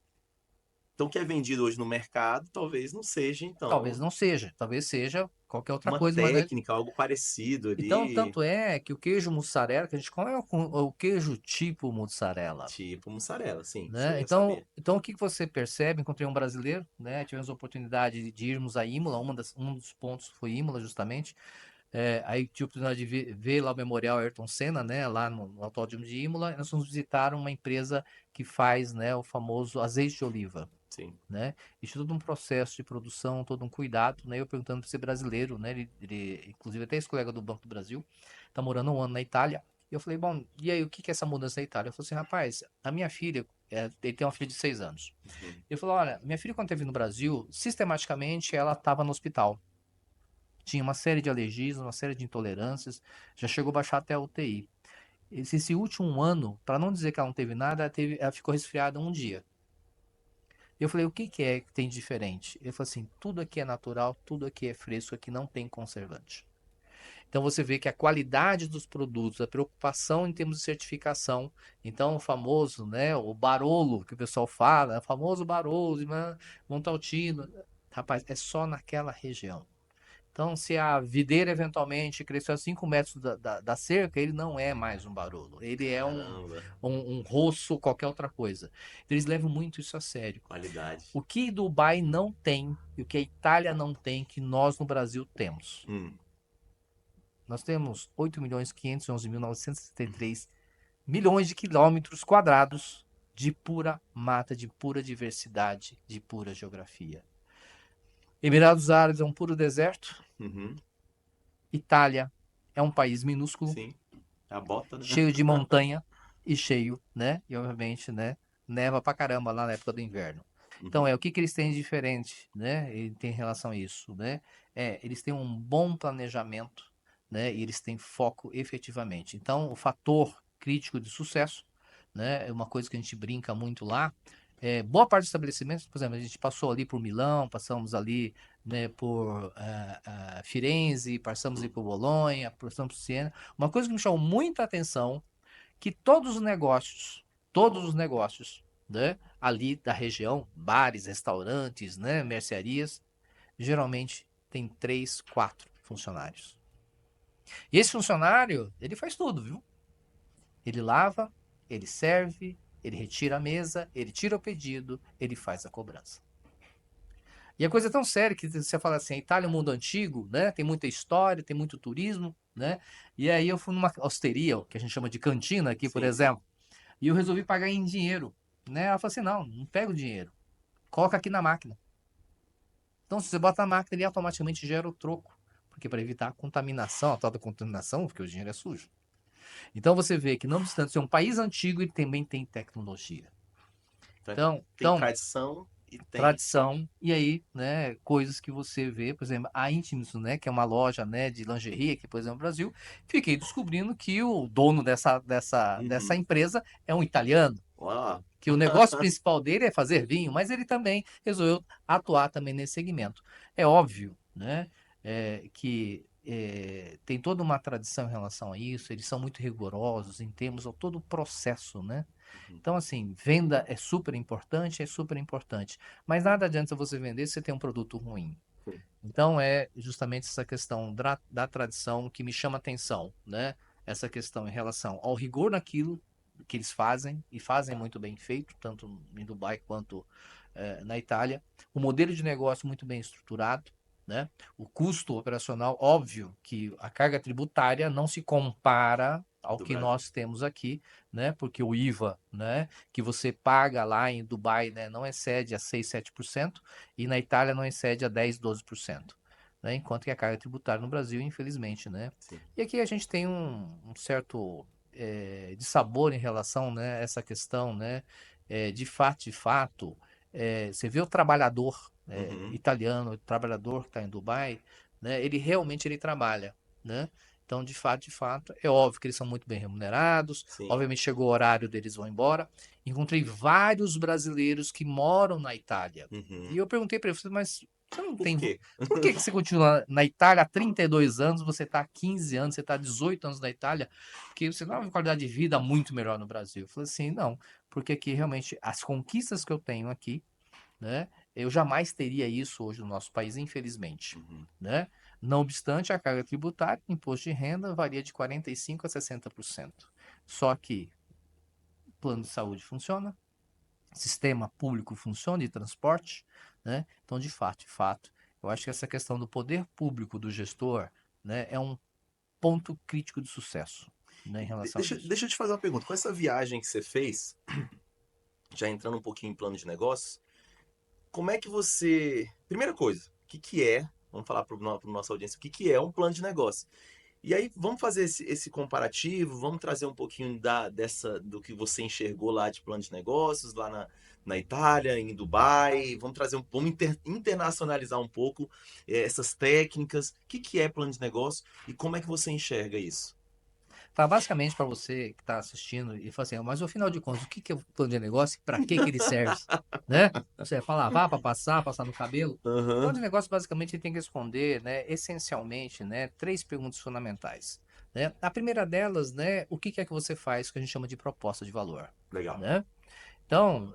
Então, o que é vendido hoje no mercado, talvez não seja, Talvez então, não seja, talvez seja qualquer outra uma coisa, mas né? técnica, algo parecido Então, ali, tanto é que o queijo mussarela, que a gente come o queijo tipo mussarela, tipo mussarela, sim, isso né? aí eu Então, sabia. então o que que você percebe? Encontrei um brasileiro, né? Tivemos a oportunidade de irmos a Imola, um dos pontos foi Imola, justamente. Aí tive a oportunidade de ver lá o Memorial Ayrton Senna, né? Lá no Autódromo de Imola. E nós fomos visitar uma empresa que faz, né, o famoso azeite de oliva. Sim. Né? Isso tudo um processo de produção, todo um cuidado, né? Eu perguntando para esse brasileiro, né? Inclusive até esse colega do Banco do Brasil, tá morando há um ano na Itália. E eu falei, bom, e aí, o que que é essa mudança na Itália? Eu falei assim, rapaz, a minha filha, ele tem uma filha de 6 anos. Uhum. Ele falou, olha, minha filha quando esteve no Brasil, sistematicamente ela estava no hospital. Tinha uma série de alergias, uma série de intolerâncias, já chegou a baixar até a UTI. Esse último ano, para não dizer que ela não teve nada, ela ficou resfriada um dia. Eu falei, o que que é que tem de diferente? Ele falou assim, tudo aqui é natural, tudo aqui é fresco, aqui não tem conservante. Então você vê que a qualidade dos produtos, a preocupação em termos de certificação, então o famoso, né, o Barolo, que o pessoal fala, o famoso Barolo de Montaltino, rapaz, é só naquela região. Então, se a videira eventualmente cresceu a 5 metros da cerca, ele não é mais um Barolo. Ele é Caramba, um roço, qualquer outra coisa. Eles levam muito isso a sério. qualidade. O que Dubai não tem e o que a Itália não tem, que nós no Brasil temos. Hum. Nós temos 8.511.963 milhões de quilômetros quadrados de pura mata, de pura diversidade, de pura geografia. Emirados Árabes é um puro deserto. Uhum. Itália é um país minúsculo, Sim, a bota, né? cheio de montanha e cheio, né? E obviamente, né? Neva pra caramba lá na época do inverno. Então, Uhum. o que que eles têm de diferente, né? E tem relação a isso, né? Eles têm um bom planejamento, né? E eles têm foco efetivamente. Então, o fator crítico de sucesso, né? É uma coisa que a gente brinca muito lá. Boa parte dos estabelecimentos, por exemplo, a gente passou ali por Milão, passamos ali, né, por Firenze, passamos ali por Bolonha, passamos por Siena. Uma coisa que me chamou muita atenção, que todos os negócios, né, ali da região, bares, restaurantes, né, mercearias, geralmente tem 3, 4 funcionários. E esse funcionário, ele faz tudo, viu? Ele lava, ele serve, ele retira a mesa, ele tira o pedido, ele faz a cobrança. E a coisa é tão séria que você fala assim, a Itália é um mundo antigo, né? Tem muita história, tem muito turismo, né? E aí eu fui numa osteria, que a gente chama de cantina aqui, por Sim. exemplo, e eu resolvi pagar em dinheiro, né? Ela falou assim, não pega o dinheiro, coloca aqui na máquina. Então, se você bota na máquina, ele automaticamente gera o troco, porque para evitar a contaminação, a tal da contaminação, porque o dinheiro é sujo. Então você vê que não obstante ser um país antigo, ele também tem tecnologia. Então, tem Então, tradição e tem. tradição, e aí, né, coisas que você vê, por exemplo, a Intimus, né, que é uma loja, né, de lingerie aqui, por exemplo, no Brasil, fiquei descobrindo que o dono dessa Uhum. empresa é um italiano, Ó. que o negócio principal dele é fazer vinho, mas ele também resolveu atuar também nesse segmento. É óbvio, né, que tem toda uma tradição em relação a isso, eles são muito rigorosos em termos a todo o processo, né? Uhum. Então, assim, venda é super importante. Mas nada adianta você vender se você tem um produto ruim. Sim. Então, é justamente essa questão da tradição que me chama atenção, né? Essa questão em relação ao rigor naquilo que eles fazem, e fazem muito bem feito, tanto em Dubai quanto na Itália. O modelo de negócio muito bem estruturado, né? O custo operacional, óbvio que a carga tributária não se compara ao Do que Brasil. nós temos aqui, né? Porque o IVA, né, que você paga lá em Dubai, né, não excede a 6, 7% e na Itália não excede a 10, 12%. Né? Enquanto que a carga tributária no Brasil, infelizmente, né? Sim. E aqui a gente tem um certo de sabor em relação, né, a essa questão, né? De fato, você vê o trabalhador Uhum. italiano, o trabalhador que está em Dubai, né? Ele realmente ele trabalha, né? Então, de fato, é óbvio que eles são muito bem remunerados. Sim. Obviamente, chegou o horário deles vão embora. Encontrei vários brasileiros que moram na Itália. E Uhum. eu perguntei para ele, mas você não Por tem. quê? Por que que você continua na Itália há 32 anos, você está há 15 anos, você está há 18 anos na Itália, porque você não tem uma qualidade de vida muito melhor no Brasil? Eu falei assim, não, porque aqui realmente as conquistas que eu tenho aqui né? Eu jamais teria isso hoje no nosso país, infelizmente, Uhum. né? Não obstante, a carga tributária, imposto de renda, varia de 45% a 60%. Só que o plano de saúde funciona, sistema público funciona de transporte, né? Então, de fato, eu acho que essa questão do poder público do gestor, né, é um ponto crítico de sucesso, né, em relação a isso. Deixa eu te fazer uma pergunta. Com essa viagem que você fez, já entrando um pouquinho em plano de negócios, como é que você. Primeira coisa, o que, que é? Vamos falar para a nossa audiência, o que, que é um plano de negócio? E aí, vamos fazer esse comparativo, vamos trazer um pouquinho do que você enxergou lá de plano de negócios, lá na Itália, em Dubai. Vamos trazer vamos internacionalizar um pouco essas técnicas. O que, que é plano de negócio e como é que você enxerga isso? Tá, basicamente para você que está assistindo e fala assim, mas no final de contas, o que que é o plano de negócio e para que que ele serve, né? Você é para lavar, para passar no cabelo? O plano Aham, de negócio basicamente ele tem que responder, né, essencialmente, né, três perguntas fundamentais, né? A primeira delas, né, o que que é que você faz que a gente chama de proposta de valor, legal. né? Então,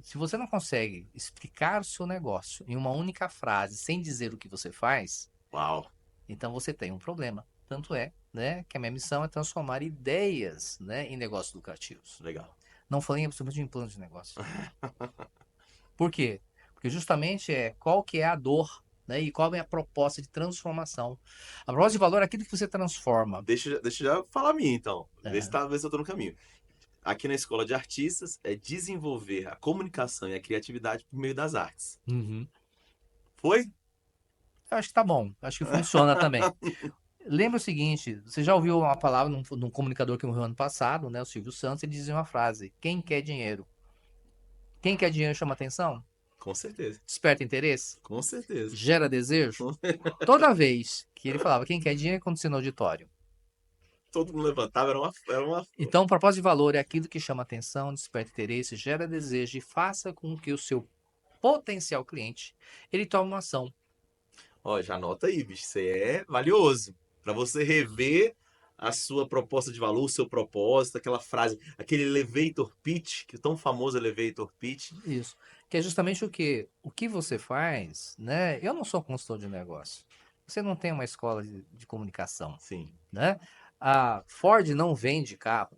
se você não consegue explicar o seu negócio em uma única frase, sem dizer o que você faz, Uau, então você tem um problema. Tanto é, né, que a minha missão é transformar ideias, né, em negócios lucrativos. legal. Não falei absolutamente em plano de negócio. Por quê? Porque justamente qual que é a dor, né, e qual é a proposta de transformação. A proposta de valor é aquilo que você transforma. Deixa eu já falar a minha, então. É. Vê se eu tô no caminho. Aqui na Escola de Artistas é desenvolver a comunicação e a criatividade por meio das artes. Uhum. Foi? Eu acho que tá bom. Eu acho que funciona também. Lembra o seguinte, você já ouviu uma palavra num comunicador que morreu ano passado, né, o Silvio Santos, ele dizia uma frase: quem quer dinheiro? Quem quer dinheiro chama atenção? Com certeza. Desperta interesse? Com certeza. Gera desejo? Toda vez que ele falava quem quer dinheiro, acontecia no auditório. Todo mundo levantava, era uma. Então, o propósito de valor é aquilo que chama atenção, desperta interesse, gera desejo e faça com que o seu potencial cliente ele tome uma ação. Ó, já anota aí, bicho. Isso aí é valioso. Para você rever a sua proposta de valor, o seu propósito, aquela frase, aquele elevator pitch, que é tão famoso elevator pitch. Isso. Que é justamente o que? O que você faz, né? Eu não sou consultor de negócio. Você não tem uma escola de comunicação, Sim, né? A Ford não vende carro,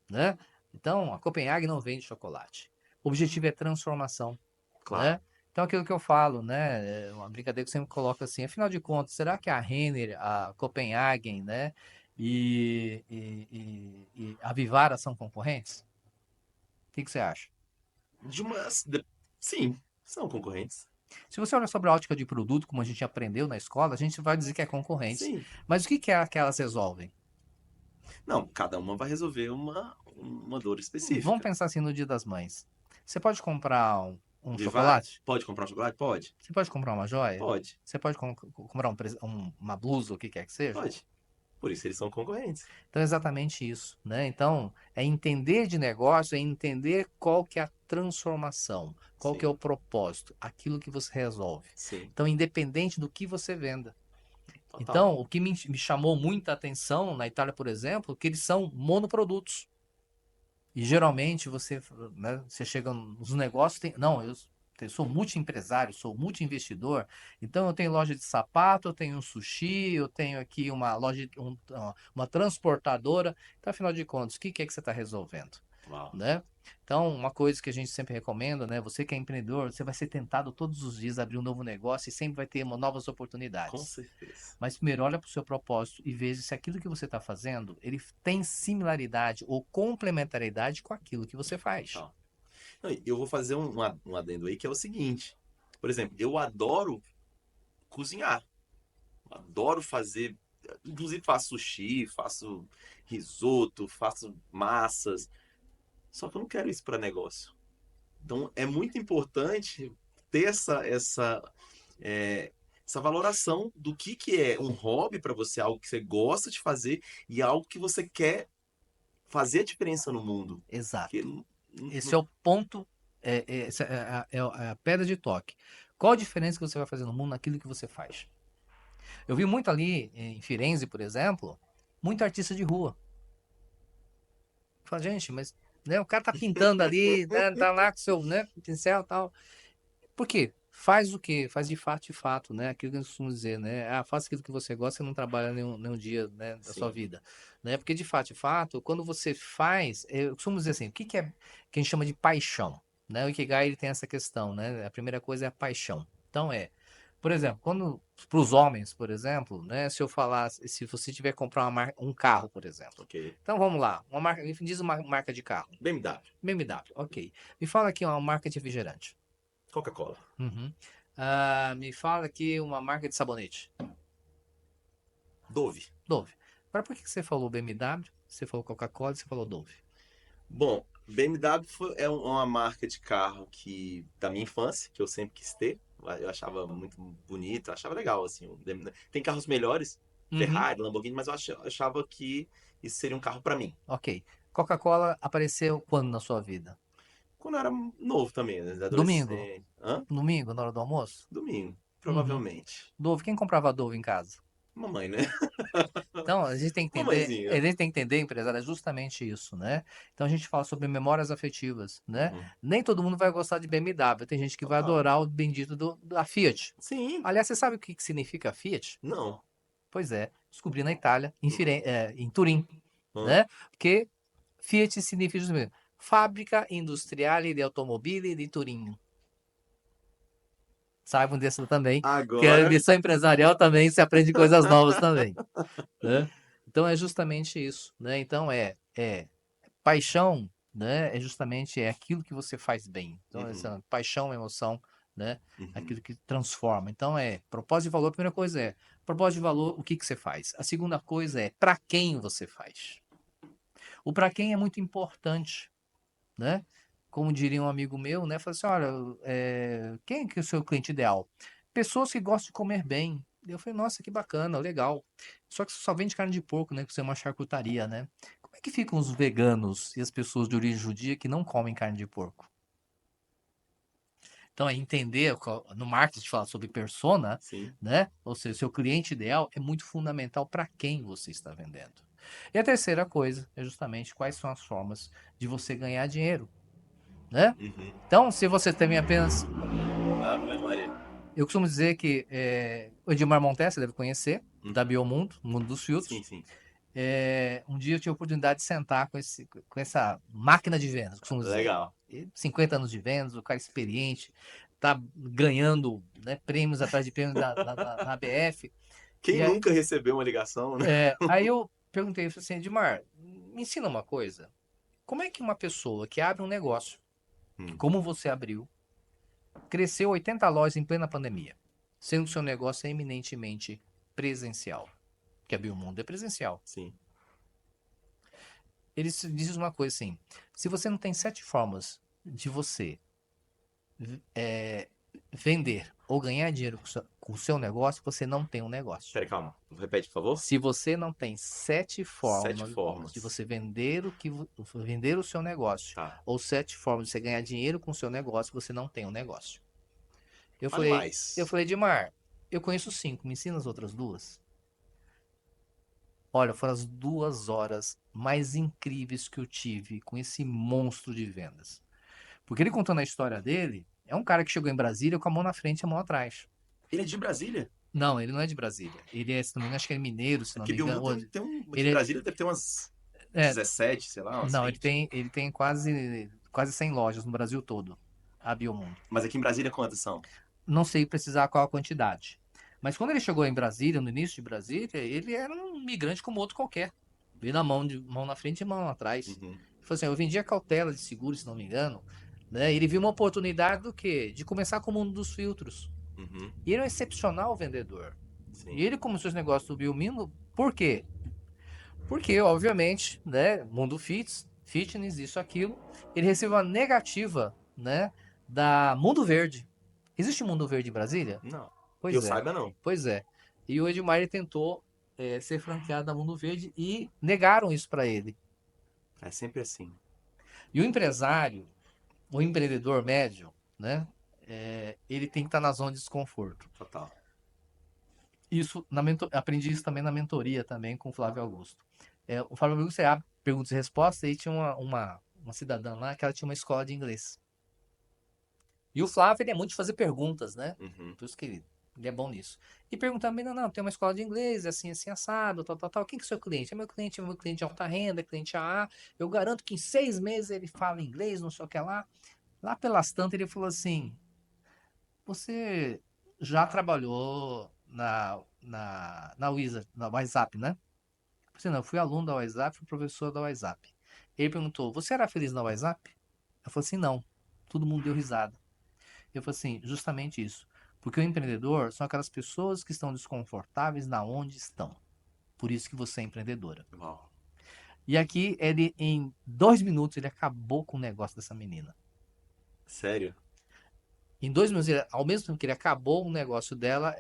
né? Então, a Copenhague não vende chocolate. O objetivo é transformação, claro. né? Então, aquilo que eu falo, né? É uma brincadeira que eu sempre coloco assim, afinal de contas, será que a Renner, a Copenhagen, né? E a Vivara são concorrentes? O que que você acha? De umas. Sim, são concorrentes. Se você olha sobre a ótica de produto, como a gente aprendeu na escola, a gente vai dizer que é concorrente. Sim. Mas o que que é que elas resolvem? Não, cada uma vai resolver uma dor Vamos específica. pensar assim no Dia das Mães. Você pode comprar um Vivar? chocolate? Pode comprar um chocolate? Pode. Você pode comprar uma joia? Pode. Você pode comprar uma blusa, o que quer que seja? Pode. Por isso eles são concorrentes. Então é exatamente isso, né? Então, é entender de negócio, é entender qual que é a transformação, qual que é Sim, o propósito, aquilo que você resolve. sim. Então, independente do que você venda. Total. Então, o que me chamou muita atenção na Itália, por exemplo, que eles são monoprodutos. E geralmente você, né, você chega nos negócios, não, eu sou multiempresário, sou multiinvestidor, então eu tenho loja de sapato, eu tenho um sushi, eu tenho aqui uma loja, uma transportadora. Então, afinal de contas, o que que é que você está resolvendo? Uau. Né? Então, uma coisa que a gente sempre recomenda, né? Você que é empreendedor, você vai ser tentado todos os dias a abrir um novo negócio e sempre vai ter novas Com oportunidades. certeza. Mas primeiro olha para o seu propósito e veja se aquilo que você está fazendo, ele tem similaridade ou complementariedade com aquilo que você faz. Total. Não, eu vou fazer um adendo aí que é o seguinte. Por exemplo, eu adoro cozinhar. Adoro fazer. Inclusive faço sushi, faço risoto, faço massas. Só que eu não quero isso para negócio. Então é muito importante ter é, essa valoração do que é um hobby para você, algo que você gosta de fazer e algo que você quer fazer a diferença no mundo. Porque Exato. Esse é o ponto, essa é a pedra de toque. Qual a diferença que você vai fazer no mundo naquilo que você faz? Eu vi muito ali em Firenze, por exemplo, muito artista de rua. Fala, gente, mas né, o cara tá pintando ali, né, tá lá com seu, né, pincel e tal. Por quê? Faz o quê? Faz de fato, né? Aquilo que eu costumo dizer, né? Ah, faça aquilo que você gosta, você não trabalha nenhum dia, né, da sua Sim. vida, né? Porque de fato, quando você faz, eu costumo dizer assim, o que que é que a gente chama de paixão, né? O Ikigai ele tem essa questão, né? A primeira coisa é a paixão. Então por exemplo, quando para os homens, por exemplo, né? Se eu falar, se você tiver que comprar um carro, por exemplo, Ok. então vamos lá, uma marca, me diz uma marca de carro, BMW. BMW, ok. Me fala aqui uma marca de refrigerante. Coca-Cola. Uhum. Me fala aqui uma marca de sabonete. Dove. Dove. Agora, por que você falou BMW? Você falou Coca-Cola e você falou Dove? Bom, BMW é uma marca de carro que da minha infância, que eu sempre quis ter. Eu achava muito bonito, eu achava legal, assim. Tem carros melhores, Uhum. Ferrari, Lamborghini, mas eu achava que isso seria um carro pra mim. Ok. Coca-Cola apareceu quando na sua vida? Quando eu era novo também, né, Domingo. adolescente. Hã? Domingo, na hora do almoço? Domingo, Uhum. provavelmente. Dove. Quem comprava Dove em casa? Mamãe, né? Então, a gente tem que entender, a Mamãezinha. gente tem que entender, empresário, é justamente isso, né? Então a gente fala sobre memórias afetivas, né? Uhum. Nem todo mundo vai gostar de BMW, tem gente que vai Total. adorar o bendito da Fiat. Sim. Aliás, você sabe o que que significa Fiat? Não. Pois é, descobri na Itália, em Turim, Hã? né? Porque Fiat significa justamente Fábrica Industriale di Automobili di Turim. Saibam disso também, que a Agora. lição empresarial também se aprende coisas novas também, né? Então é justamente isso, né? Então paixão, né? É justamente aquilo que você faz bem. Então Uhum, essa paixão, emoção, né? uhum, Aquilo que transforma. Então propósito de valor. A primeira coisa é propósito de valor. O que que você faz? A segunda coisa é para quem você faz. O para quem é muito importante, né? Como diria um amigo meu, né? Fala assim, olha, quem é que é o seu cliente ideal? Pessoas que gostam de comer bem. Eu falei, nossa, que bacana, legal. Só que você só vende carne de porco, né? Que você é uma charcutaria, né? Como é que ficam os veganos e as pessoas de origem judia que não comem carne de porco? Então, é entender, no marketing, a gente fala sobre persona, sim. né? Ou seja, seu cliente ideal é muito fundamental para quem você está vendendo. E a terceira coisa é justamente quais são as formas de você ganhar dinheiro, né? Uhum. Então, se você tem apenas. Ave Maria. Eu costumo dizer que o Edmar Montes, você deve conhecer, da Uhum. Biomundo, Mundo dos Sim, Filtros. sim. Um dia eu tive a oportunidade de sentar com essa máquina de vendas, costumo dizer. Legal. 50 anos de vendas, o cara experiente, tá ganhando, né, prêmios atrás de prêmios na ABF. Quem E aí, nunca recebeu uma ligação, né? aí eu perguntei assim, Edmar, me ensina uma coisa. Como é que uma pessoa que abre um negócio, Hum, como você abriu, cresceu 80 lojas em plena pandemia, sendo que o seu negócio é eminentemente presencial, que a Biomundo é presencial. sim. Eles dizem uma coisa assim: se você não tem 7 formas de você é, vender ou ganhar dinheiro com o seu negócio, você não tem um negócio. Peraí, calma. Repete, por favor. Se você não tem 7 Sete formas de formas. você vender o seu negócio, Tá. ou 7 formas de você ganhar dinheiro com o seu negócio, você não tem um negócio. Eu Fale falei, eu mais. falei, Edmar, eu conheço 5, me ensina as outras duas? Olha, foram as 2 horas mais incríveis que eu tive com esse monstro de vendas. Porque ele contando a história dele, é um cara que chegou em Brasília com a mão na frente e a mão atrás. Ele é de Brasília? Não, ele não é de Brasília. Ele é, se não me engano, acho que é mineiro, se É não porque me engano. Biomundo tem um. Aqui em Ele é, Brasília deve ter umas é, 17, sei lá, umas não, ele 20. tem, ele tem quase 100 lojas no Brasil todo, a Biomundo. Mas aqui em Brasília quantas são? Não sei precisar qual a quantidade. Mas quando ele chegou em Brasília, no início de Brasília, ele era um migrante como outro qualquer. Veio mão na frente e mão atrás. Ele Uhum, falou assim, eu vendia cautela de seguro, se não me engano. Né? Ele viu uma oportunidade do quê? De começar com o mundo dos filtros. uhum, E ele é um excepcional vendedor. sim. E ele começou os negócios do Biomino, por quê? Porque, obviamente, né, mundo fitness, isso, aquilo, ele recebeu uma negativa, né, da Mundo Verde. Existe Mundo Verde em Brasília? Não. Que eu Pois é, saiba, não. pois é. E o Edmar ele tentou ser franqueado da Mundo Verde e negaram isso para ele. É sempre assim. E o empresário, o empreendedor médio, né, ele tem que estar na zona de desconforto. Total. Isso aprendi isso também na mentoria também com o Flávio Augusto. O Flávio Augusto abre perguntas e respostas e tinha uma cidadã lá que ela tinha uma escola de inglês. E o Flávio, ele é muito de fazer perguntas, né? Uhum. Por isso que ele é bom nisso. E perguntando bem, não, tem uma escola de inglês, assim, assim, assado, tal, tal, tal. Quem que é o seu cliente? É meu cliente de alta renda, cliente AA. Eu garanto que em 6 meses ele fala inglês, não sei o que lá. Lá pelas tantas, ele falou assim, você já trabalhou na Wizard, na WhatsApp, né? Eu falei, não, eu fui aluno da WhatsApp, fui professor da WhatsApp. Ele perguntou, você era feliz na WhatsApp? Eu falei assim, não. Todo mundo deu risada. Eu falei assim, justamente isso. Porque o empreendedor são aquelas pessoas que estão desconfortáveis na onde estão. Por isso que você é empreendedora. Uau. E aqui, ele, em 2 minutos, ele acabou com o negócio dessa menina. Sério? Em 2 minutos, ao mesmo tempo que ele acabou o negócio dela,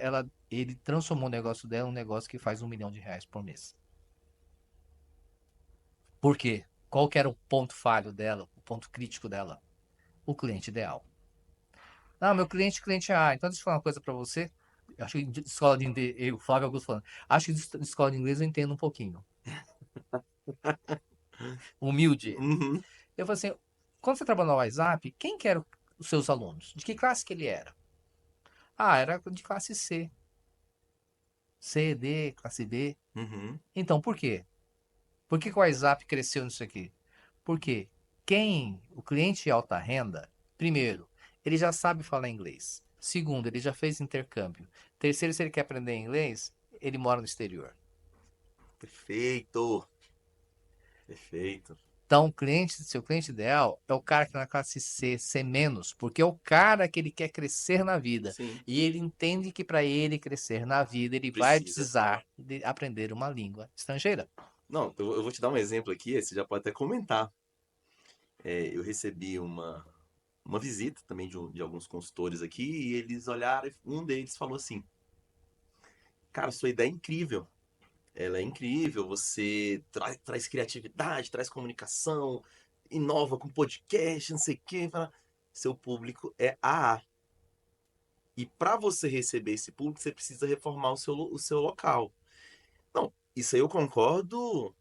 ele transformou o negócio dela em um negócio que faz R$ 1 milhão por mês. Por quê? Qual que era o ponto falho dela, o ponto crítico dela? O cliente ideal. Não, meu cliente A. Então, deixa eu falar uma coisa para você. Eu acho que de escola de inglês, o Flávio Augusto falando, acho que de escola de inglês eu entendo um pouquinho. Humilde. Uhum. Eu falei assim, quando você trabalhou no WhatsApp, quem que eram os seus alunos? De que classe que ele era? Ah, era de classe C. C, D, classe B. Uhum. Então, por quê? Por que que o WhatsApp cresceu nisso aqui? Porque o cliente de alta renda, primeiro, ele já sabe falar inglês. Segundo, ele já fez intercâmbio. Terceiro, se ele quer aprender inglês, ele mora no exterior. Perfeito. Perfeito. Então, seu cliente ideal é o cara que está na classe C, C menos, porque é o cara que ele quer crescer na vida. Sim. E ele entende que para ele crescer na vida, ele vai Precisa. precisar de aprender uma língua estrangeira. Não, eu vou te dar um exemplo aqui, aí você já pode até comentar. Eu recebi uma visita também de alguns consultores aqui e eles olharam, e um deles falou assim: Cara, sua ideia é incrível. Ela é incrível, você traz criatividade, traz comunicação, inova com podcast, não sei o quê. Seu público é AA. E para você receber esse público, você precisa reformar o seu local. Não, isso aí eu concordo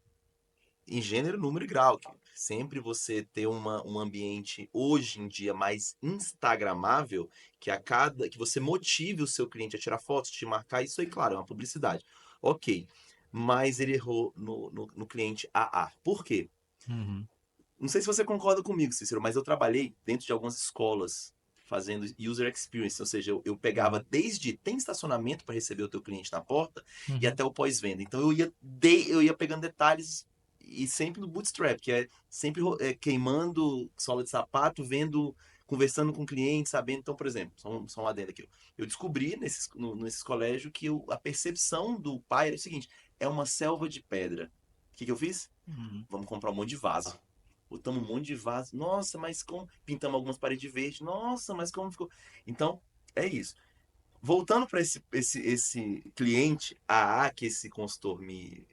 em gênero, número e grau. Que sempre você ter um ambiente, hoje em dia, mais instagramável, que você motive o seu cliente a tirar fotos, te marcar, isso aí, claro, é uma publicidade. Ok. Mas ele errou no cliente AA. Por quê? Uhum, Não sei se você concorda comigo, Cícero, mas eu trabalhei dentro de algumas escolas fazendo user experience, ou seja, eu pegava uhum, desde tem estacionamento para receber o teu cliente na porta e uhum. até o pós-venda. Então eu ia pegando detalhes e sempre no bootstrap, que é sempre queimando sola de sapato, vendo, conversando com o cliente, sabendo. Então, por exemplo, só um adendo aqui. Eu descobri nesses colégios que a percepção do pai era o seguinte: é uma selva de pedra. O que que eu fiz? Uhum. Vamos comprar um monte de vaso. Botamos um monte de vaso. Nossa, mas como. Pintamos algumas paredes verdes. Nossa, mas como ficou. Então, é isso. Voltando para esse cliente AA que esse consultor me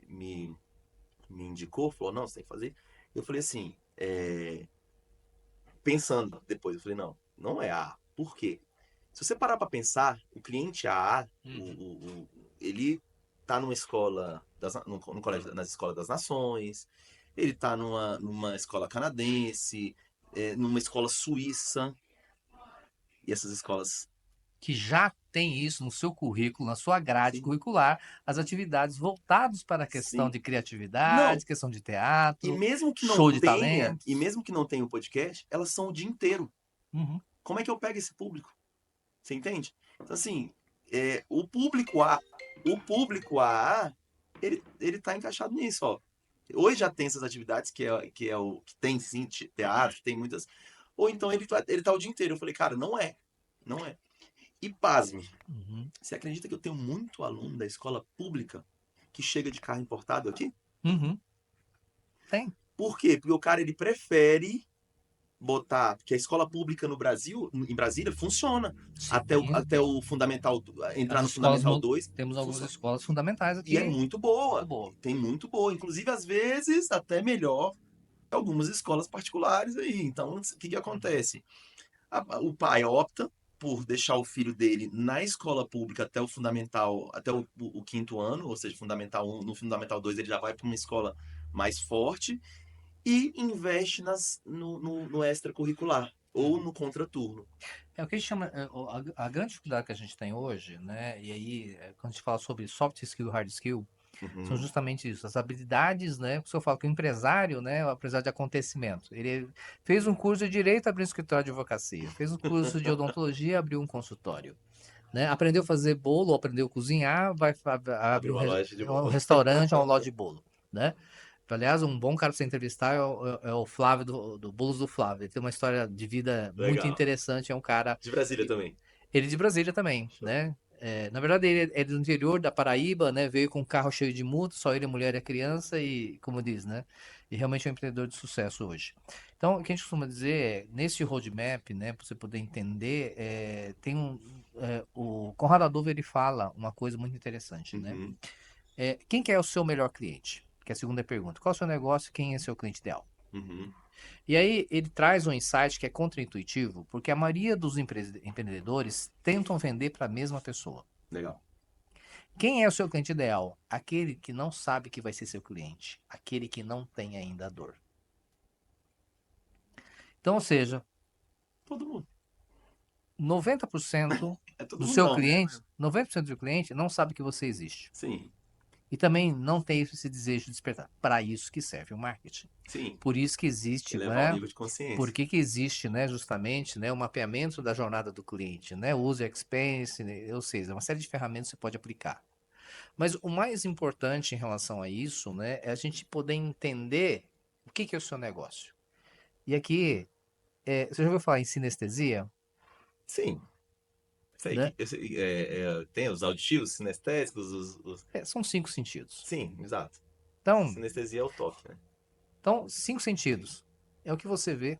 indicou, falou: não, você tem que fazer. Eu falei assim, pensando depois, eu falei: não, não é AA. Por quê? Se você parar para pensar, o cliente AA, Uhum. ele tá numa escola, no colégio, nas escolas das nações, ele tá numa escola canadense, numa escola suíça, e essas escolas, Que já tem isso no seu currículo, na sua grade sim, curricular, as atividades voltadas para a questão sim. de Não, criatividade, questão de e teatro, mesmo que não show de tenha, e talentos. mesmo que não tenha o podcast, elas são o dia inteiro. Uhum. Como é que eu pego esse público? Você entende? Então, assim, o público AA, ele tá encaixado nisso, ó. Hoje já tem essas atividades que é o que tem sim teatro, tem muitas. Ou então ele tá o dia inteiro. Eu falei, cara, não é. Não é. E pasme, Uhum. você acredita que eu tenho muito aluno da escola pública que chega de carro importado aqui? Uhum. Tem. Por quê? Porque o cara ele prefere botar, porque a escola pública no Brasil, em Brasília, funciona. Até o, Sim. até o fundamental, As entrar no escolas, fundamental 2 temos algumas funciona. escolas fundamentais E é aqui, muito muito boa. boa. Tem muito boa. Inclusive, às vezes, até melhor que algumas escolas particulares aí. Então, o que Uhum. acontece? O pai opta por deixar o filho dele na escola pública até o fundamental, até o quinto ano, ou seja, fundamental 1, no fundamental 2 ele já vai para uma escola mais forte e investe no extracurricular ou Uhum. no contraturno. É o que a gente chama, a grande dificuldade que a gente tem hoje, né? E aí, quando a gente fala sobre soft skill e hard skill, são Uhum. justamente isso, as habilidades, né? Por isso eu falo que o empresário, né, é o empresário de acontecimento. Ele fez um curso de direito, abriu um escritório de advocacia. Fez um curso de odontologia, abriu um consultório. Né? Aprendeu a fazer bolo, aprendeu a cozinhar, vai Abrir abrir uma loja de um bolo. restaurante, uma loja de bolo, né? Aliás, um bom cara para você entrevistar é o Flávio do Bolos do Flávio. Ele tem uma história de vida muito Legal. interessante. É um cara De Brasília que também. ele é de Brasília também, Show. né? Na verdade, ele é do interior da Paraíba, né? Veio com um carro cheio de multa, só ele, a mulher e a criança, e como diz, né? E realmente é um empreendedor de sucesso hoje. Então, o que a gente costuma dizer é, nesse roadmap, né, para você poder entender, o Conrado Adolfo ele fala uma coisa muito interessante, né? Uhum. Quem que é o seu melhor cliente? Que é a segunda pergunta. Qual é o seu negócio? Quem é seu cliente ideal? Uhum. E aí ele traz um insight que é contraintuitivo, porque a maioria dos empreendedores tentam vender para a mesma pessoa. Legal. Quem é o seu cliente ideal? Aquele que não sabe que vai ser seu cliente, aquele que não tem ainda a dor. Então, ou seja, Todo mundo. 90% É todo do mundo seu não, né? cliente, 90% do cliente não sabe que você existe. Sim. E também não tem esse desejo de despertar. Para isso que serve o marketing. Sim. Por isso que existe, Elevar o né? nível de Por consciência. que existe, né, justamente, né, o mapeamento da jornada do cliente, né, user experience, né, ou seja, uma série de ferramentas que você pode aplicar. Mas o mais importante em relação a isso, né, é a gente poder entender o que que é o seu negócio. E aqui, você já ouviu falar em sinestesia, Sim. Sei né? que tem os auditivos, sinestésicos, São 5 sentidos. Sim, exato. Então, Sinestesia é o toque, né? 5 sentidos. É o que você vê,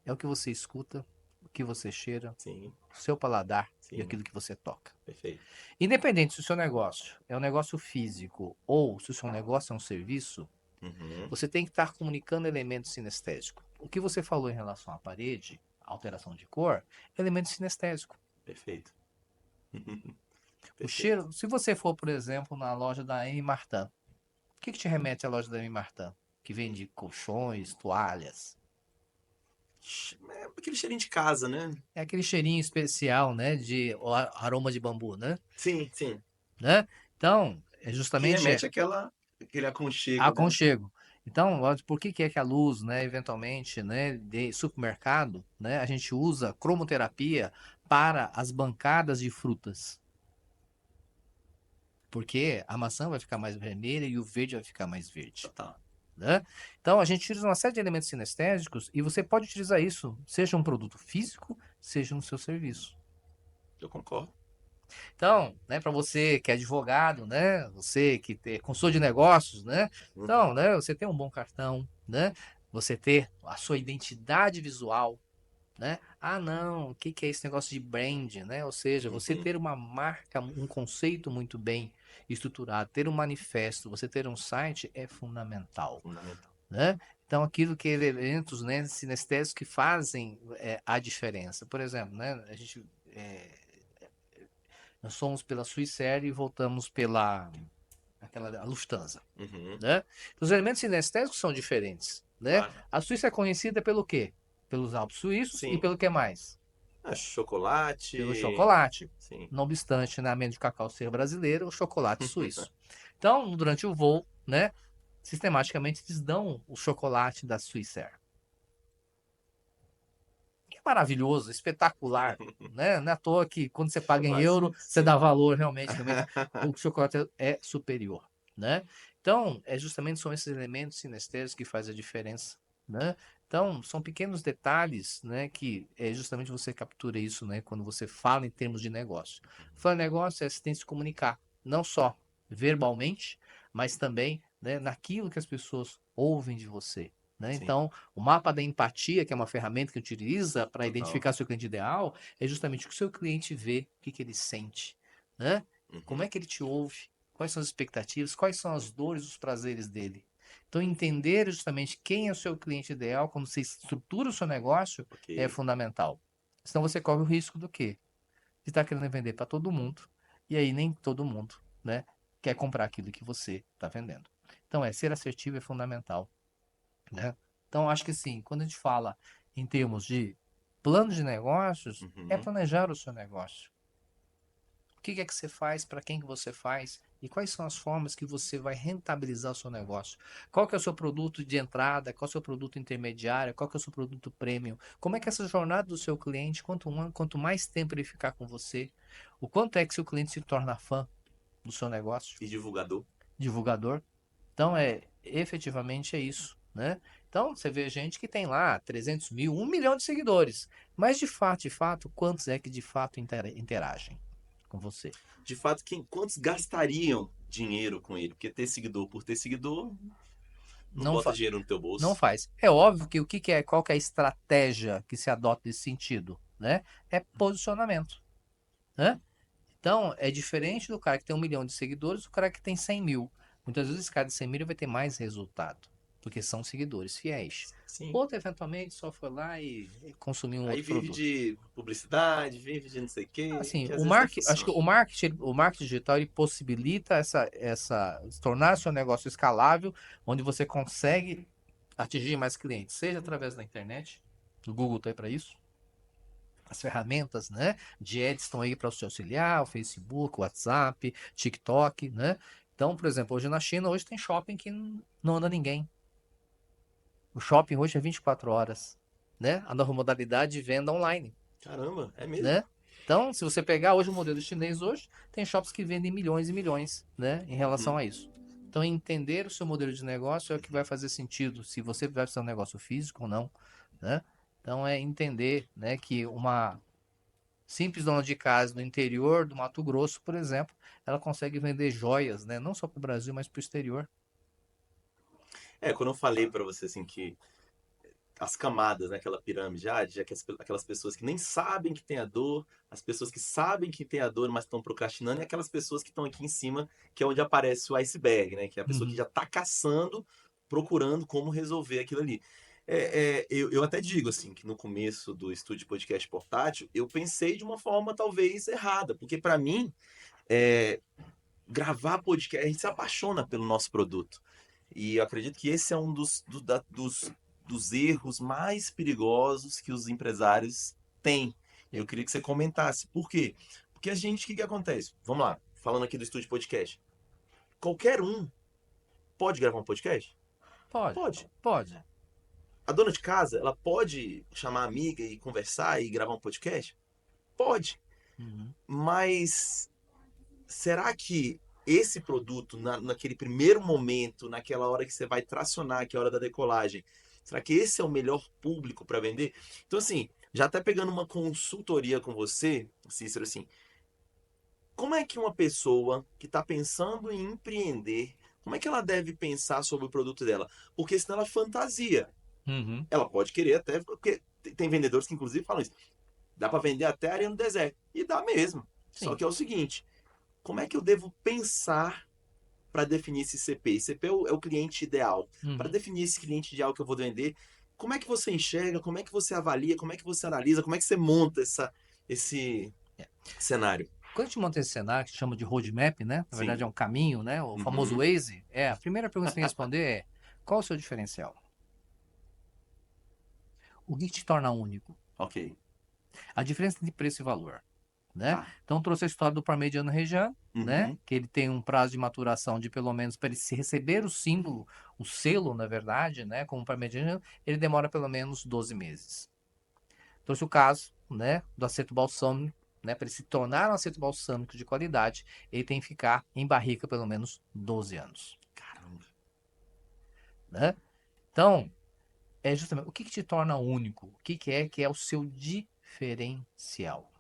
é o que você escuta, o que você cheira, Sim, o seu paladar e sim, aquilo que você toca. perfeito. Independente se o seu negócio é um negócio físico ou se o seu negócio é um serviço, Uhum, você tem que estar comunicando elementos sinestésicos. O que você falou em relação à parede, alteração de cor, é elemento sinestésico. perfeito. O Perfeito. cheiro, se você for, por exemplo, na loja da M. Martin, o que te remete à loja da M. Martin? Que vende colchões, toalhas. É aquele cheirinho de casa, né? É aquele cheirinho especial, né, de aroma de bambu, Sim, sim. né? Então, é Que justamente remete aquele aconchego, né? aconchego. Então, por que que é que a luz, né, eventualmente, né, de supermercado, né, a gente usa cromoterapia para as bancadas de frutas? Porque a maçã vai ficar mais vermelha e o verde vai ficar mais verde, Total. né? Então, a gente utiliza uma série de elementos sinestésicos e você pode utilizar isso, seja um produto físico, seja no seu serviço. Eu concordo. Então, né, para você que é advogado, né, você que é consultor de negócios, né, Uhum, então, né, você ter um bom cartão, né, você ter a sua identidade visual, né? Ah, não, o que que é esse negócio de brand, né? Ou seja, você uhum, ter uma marca, um conceito muito bem estruturado, ter um manifesto, você ter um site é fundamental, fundamental. né? Então, aquilo que elementos, né, sinestésicos que fazem a diferença. Por exemplo, né, nós fomos pela Swissair e voltamos pela a Lufthansa, Uhum, né? Os elementos sinestésicos são diferentes, né? claro. A Suíça é conhecida pelo quê? Pelos Alpes suíços e Sim. pelo que mais? Ah, Pelo chocolate. chocolate. Sim. Não obstante, na amêndoa de cacau ser brasileiro, o chocolate suíço. Então, durante o voo, né, sistematicamente eles dão o chocolate da Swissair. Que é maravilhoso, espetacular, né? Não é à toa que quando você paga em Chocolate euro, suíço, você dá sim. valor realmente o chocolate é superior, né? Então, justamente são esses elementos sinestésicos que fazem a diferença, né? Então, são pequenos detalhes, né, que é justamente você captura isso, né, quando você fala em termos de negócio. Falar em negócio é você tem que se comunicar, não só verbalmente, mas também, né, naquilo que as pessoas ouvem de você, né? Sim, Então, o mapa da empatia, que é uma ferramenta que utiliza para total. identificar seu cliente ideal, é justamente o que o seu cliente vê, o que que ele sente, né? Como Uhum, é que ele te ouve? Quais são as expectativas? Quais são as dores, os prazeres dele? Então, entender justamente quem é o seu cliente ideal quando você estrutura o seu negócio é ok. fundamental. Senão você corre o risco do quê? De estar querendo vender para todo mundo e aí nem todo mundo, né, quer comprar aquilo que você está vendendo. Então, ser assertivo é fundamental, né? Então, acho que assim, quando a gente fala em termos de Plano de negócios é Uhum. planejar o seu negócio. O que é que você faz, para quem que você faz e quais são as formas que você vai rentabilizar o seu negócio. Qual que é o seu produto de entrada, qual é o seu produto intermediário, qual que é o seu produto premium. Como é que é essa jornada do seu cliente, quanto mais tempo ele ficar com você, o quanto é que seu cliente se torna fã do seu negócio, E divulgador. divulgador. Então, efetivamente é isso, né? Então, você vê gente que tem lá 300 mil, 1 milhão de seguidores. Mas, de fato, quantos é que de fato interagem com você? De fato, quantos gastariam dinheiro com ele? Porque ter seguidor por ter seguidor não Não, bota fa dinheiro no teu não bolso. faz. É óbvio que qual que é a estratégia que se adota nesse sentido, né? É posicionamento, né? Então, é diferente do cara que tem 1 milhão de seguidores do cara que tem 100 mil. Muitas vezes esse cara de 100 mil vai ter mais resultado, porque são seguidores fiéis. Sim. Outro, eventualmente, só foi lá e consumiu um Aí outro vive produto. de publicidade, vive de não sei o quê, Assim, que às vezes nem acho que funciona. o marketing digital ele possibilita tornar seu negócio escalável, onde você consegue atingir mais clientes, seja através da internet, o Google está aí para isso, as ferramentas, né, de ads estão aí para te auxiliar, o Facebook, o WhatsApp, TikTok, né? Então, por exemplo, hoje na China, hoje tem shopping que não anda ninguém. O shopping hoje é 24 horas, né? A nova modalidade de venda online, Caramba, é mesmo? né? Então, se você pegar hoje o modelo chinês hoje, tem shops que vendem milhões e milhões, né, em relação Uhum. a isso. Então, entender o seu modelo de negócio é o que vai fazer sentido, se você vai ser um negócio físico ou não, né? Então, é entender, né, que uma simples dona de casa no interior do Mato Grosso, por exemplo, ela consegue vender joias, né, não só para o Brasil, mas para o exterior. É, quando eu falei pra você assim que as camadas, né, aquela pirâmide, já que aquelas pessoas que nem sabem que tem a dor, as pessoas que sabem que tem a dor, mas estão procrastinando, e aquelas pessoas que estão aqui em cima, que é onde aparece o iceberg, né, que é a pessoa que Uhum. já está caçando, procurando como resolver aquilo ali. Eu até digo assim que no começo do estúdio podcast portátil eu pensei de uma forma talvez errada, porque para mim é, gravar podcast a gente se apaixona pelo nosso produto. E eu acredito que esse é um dos erros mais perigosos que os empresários têm. Eu queria que você comentasse. Por quê? Porque a gente, o que acontece? Vamos lá, falando aqui do estúdio podcast. Qualquer um pode gravar um podcast? Pode, Pode. pode. A dona de casa, ela pode chamar a amiga e conversar e gravar um podcast? Pode. Uhum. Mas será que esse produto, naquele primeiro momento, naquela hora que você vai tracionar, que é a hora da decolagem, será que esse é o melhor público para vender? Então, assim, já até pegando uma consultoria com você, Cícero, assim, como é que uma pessoa que está pensando em empreender, como é que ela deve pensar sobre o produto dela? Porque senão ela fantasia. Uhum. Ela pode querer até, porque tem vendedores que inclusive falam isso, dá para vender até areia no deserto. E dá mesmo. Só Sim. que é o seguinte, como é que eu devo pensar para definir esse CP? Esse CP é o cliente ideal. Para Uhum. definir esse cliente ideal que eu vou vender, como é que você enxerga, como é que você avalia, como é que você analisa, como é que você monta esse É. cenário? Quando a gente monta esse cenário, que se chama de roadmap, né? Na verdade Sim. é um caminho, né? O famoso Uhum. Waze. A primeira pergunta que você tem que responder é: qual o seu diferencial? O que te torna único? Ok. A diferença entre preço e valor, né? Tá. Então trouxe a história do Parmegiano Reggiano, né? Uhum. Que ele tem um prazo de maturação de pelo menos para ele se receber o símbolo, o selo, na verdade, né? Como Parmegiano, ele demora pelo menos 12 meses. Trouxe o caso, né? Do aceto balsâmico, né? Para ele se tornar um aceto balsâmico de qualidade, ele tem que ficar em barrica pelo menos 12 anos, Caramba. né? Então, é justamente o que te torna único? O que é o seu diferencial?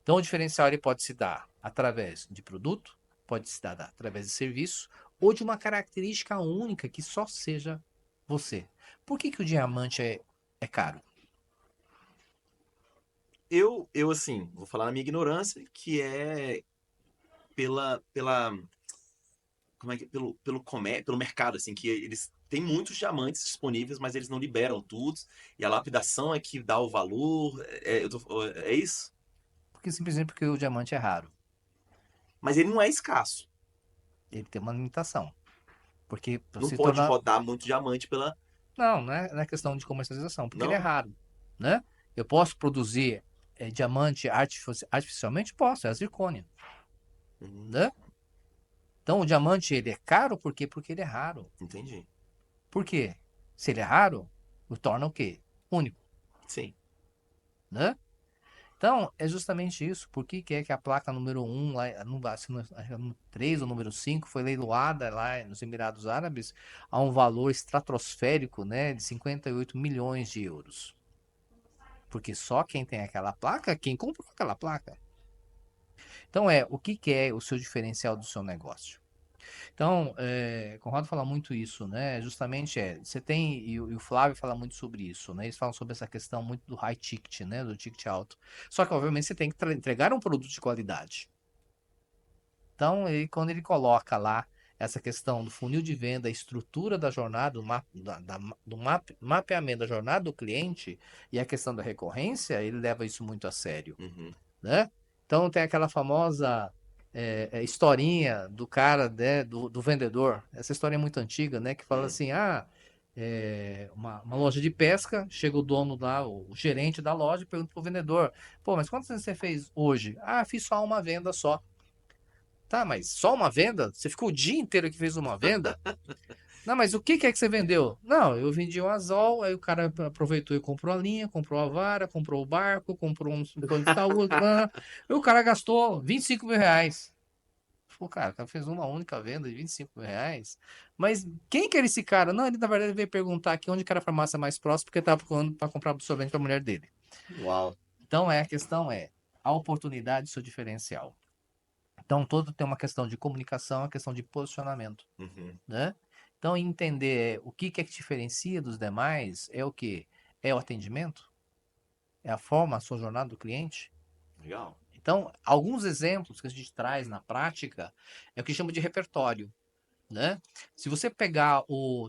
Então, o diferencial ele pode se dar através de produto, pode se dar através de serviço ou de uma característica única que só seja você. Por que o diamante é caro? Eu assim, vou falar na minha ignorância, que é pela como é que pelo mercado assim, que eles têm muitos diamantes disponíveis, mas eles não liberam tudo, e a lapidação é que dá o valor, é isso? Simplesmente porque o diamante é raro. Mas ele não é escasso. Ele tem uma limitação. Porque para Não se pode tornar. rodar muito diamante pela. Não é questão de comercialização, porque ele é Não? raro, né? Eu posso produzir diamante artificialmente? Posso, é a zircônia, Uhum. né? Então, o diamante, ele é caro por quê? Porque ele é raro. Entendi. Por quê? Se ele é raro, o torna o quê? Único, Sim. né? Então, é justamente isso. Por que é que a placa número um lá, se não- acho que é no 3 ou número 5 foi leiloada lá nos Emirados Árabes a um valor estratosférico, né, de 58 milhões de euros. Porque só quem tem aquela placa, quem comprou aquela placa. Então, o que é o seu diferencial do seu negócio? Então, Conrado fala muito isso, né? Justamente você tem, e o Flávio fala muito sobre isso, né? Eles falam sobre essa questão muito do high ticket, né? Do ticket alto. Só que, obviamente, você tem que entregar um produto de qualidade. Então, quando ele coloca lá essa questão do funil de venda, a estrutura da jornada, mapeamento da jornada do cliente e a questão da recorrência, ele leva isso muito a sério, Uhum. né? Então tem aquela famosa historinha do cara, né, do vendedor. Essa história é muito antiga, né? Que fala Uhum. assim, uma loja de pesca, chega o dono lá, o gerente da loja, e pergunta pro vendedor, pô, mas quantas vezes você fez hoje? Ah, fiz só uma venda só. Tá, mas só uma venda? Você ficou o dia inteiro que fez uma venda? Não, mas o que é que você vendeu? Não, eu vendi um anzol, aí o cara aproveitou e comprou a linha, comprou a vara, comprou o barco, comprou um plano de saúde, e o cara gastou 25 mil reais. Pô, cara, o cara fez uma única venda de 25 mil reais. Mas quem que era esse cara? Não, ele na verdade veio perguntar aqui onde que era a farmácia mais próxima, porque estava procurando para comprar absorvente para a mulher dele. Uau. Então a questão é a oportunidade, seu diferencial. Então todo tem uma questão de comunicação, uma questão de posicionamento, Uhum. né? Então, entender o que é que diferencia dos demais é o quê? É o atendimento? É a forma, a sua jornada do cliente? Legal. Então, alguns exemplos que a gente traz na prática é o que chama de repertório, né? Se você pegar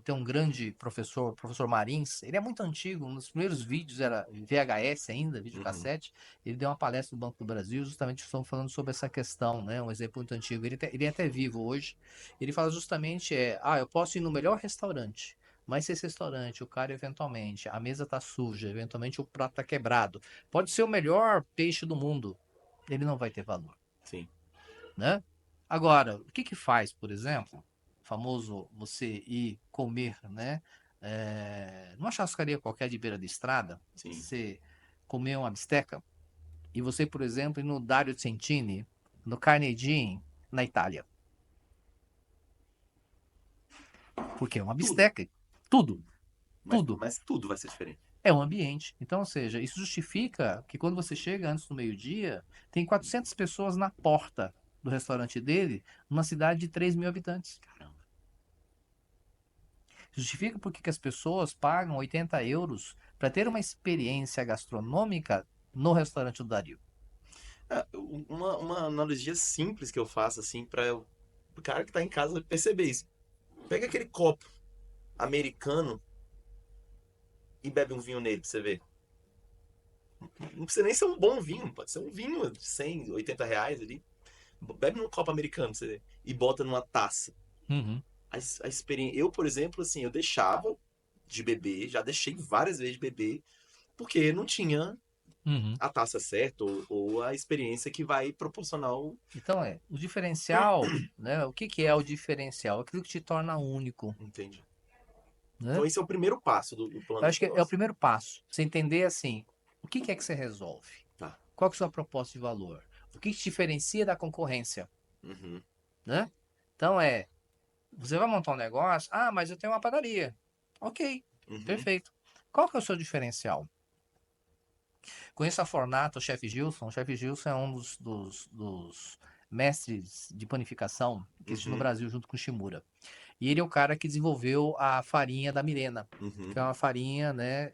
tem um grande professor, o professor Marins, ele é muito antigo, um dos primeiros vídeos era VHS ainda, Uhum. videocassete, ele deu uma palestra no Banco do Brasil, justamente estão falando sobre essa questão, né? Um exemplo muito antigo, ele é até vivo hoje, ele fala justamente, eu posso ir no melhor restaurante, mas se esse restaurante, o cara eventualmente, a mesa tá suja, eventualmente o prato tá quebrado, pode ser o melhor peixe do mundo, ele não vai ter valor, Sim. né? Agora, o que que faz, por exemplo, famoso você ir comer, né? Numa churrascaria qualquer de beira de estrada, Sim. você comer uma bisteca e você, por exemplo, ir no Dario Centini, no Carnegie, na Itália. Porque é uma Tudo. bisteca. Tudo, tudo. Mas tudo vai ser diferente. É um ambiente. Então, ou seja, isso justifica que quando você chega antes do meio-dia, tem 400 pessoas na porta do restaurante dele, numa cidade de 3 mil habitantes. Caramba. Justifica por que as pessoas pagam 80 euros para ter uma experiência gastronômica no restaurante do Dario. Uma analogia simples que eu faço, assim, para o cara que tá em casa perceber isso. Pega aquele copo americano e bebe um vinho nele pra você ver. Não precisa nem ser um bom vinho, pode ser um vinho de 100, 80 reais ali. Bebe num copo americano pra você ver. E bota numa taça. Uhum, A experiência. Eu, por exemplo, assim, eu deixava de beber, já deixei várias vezes de beber, porque não tinha uhum. a taça certa ou a experiência que vai proporcionar o. Então o diferencial, né? O que é o diferencial? Aquilo que te torna único, Entendi. Então, né? esse é o primeiro passo do plano Eu de acho que é o negócio. primeiro passo. Você entender assim, o que é que você resolve? Tá. Qual que é a sua proposta de valor? O que te diferencia da concorrência, Uhum. né? Então você vai montar um negócio, mas eu tenho uma padaria. Ok, Uhum. perfeito. Qual que é o seu diferencial? Conheço a Fornata, o chefe Gilson. O chefe Gilson é um dos mestres de panificação que existe no Uhum. Brasil junto com o Shimura. E ele é o cara que desenvolveu a farinha da Mirena, que Uhum. é uma farinha, né,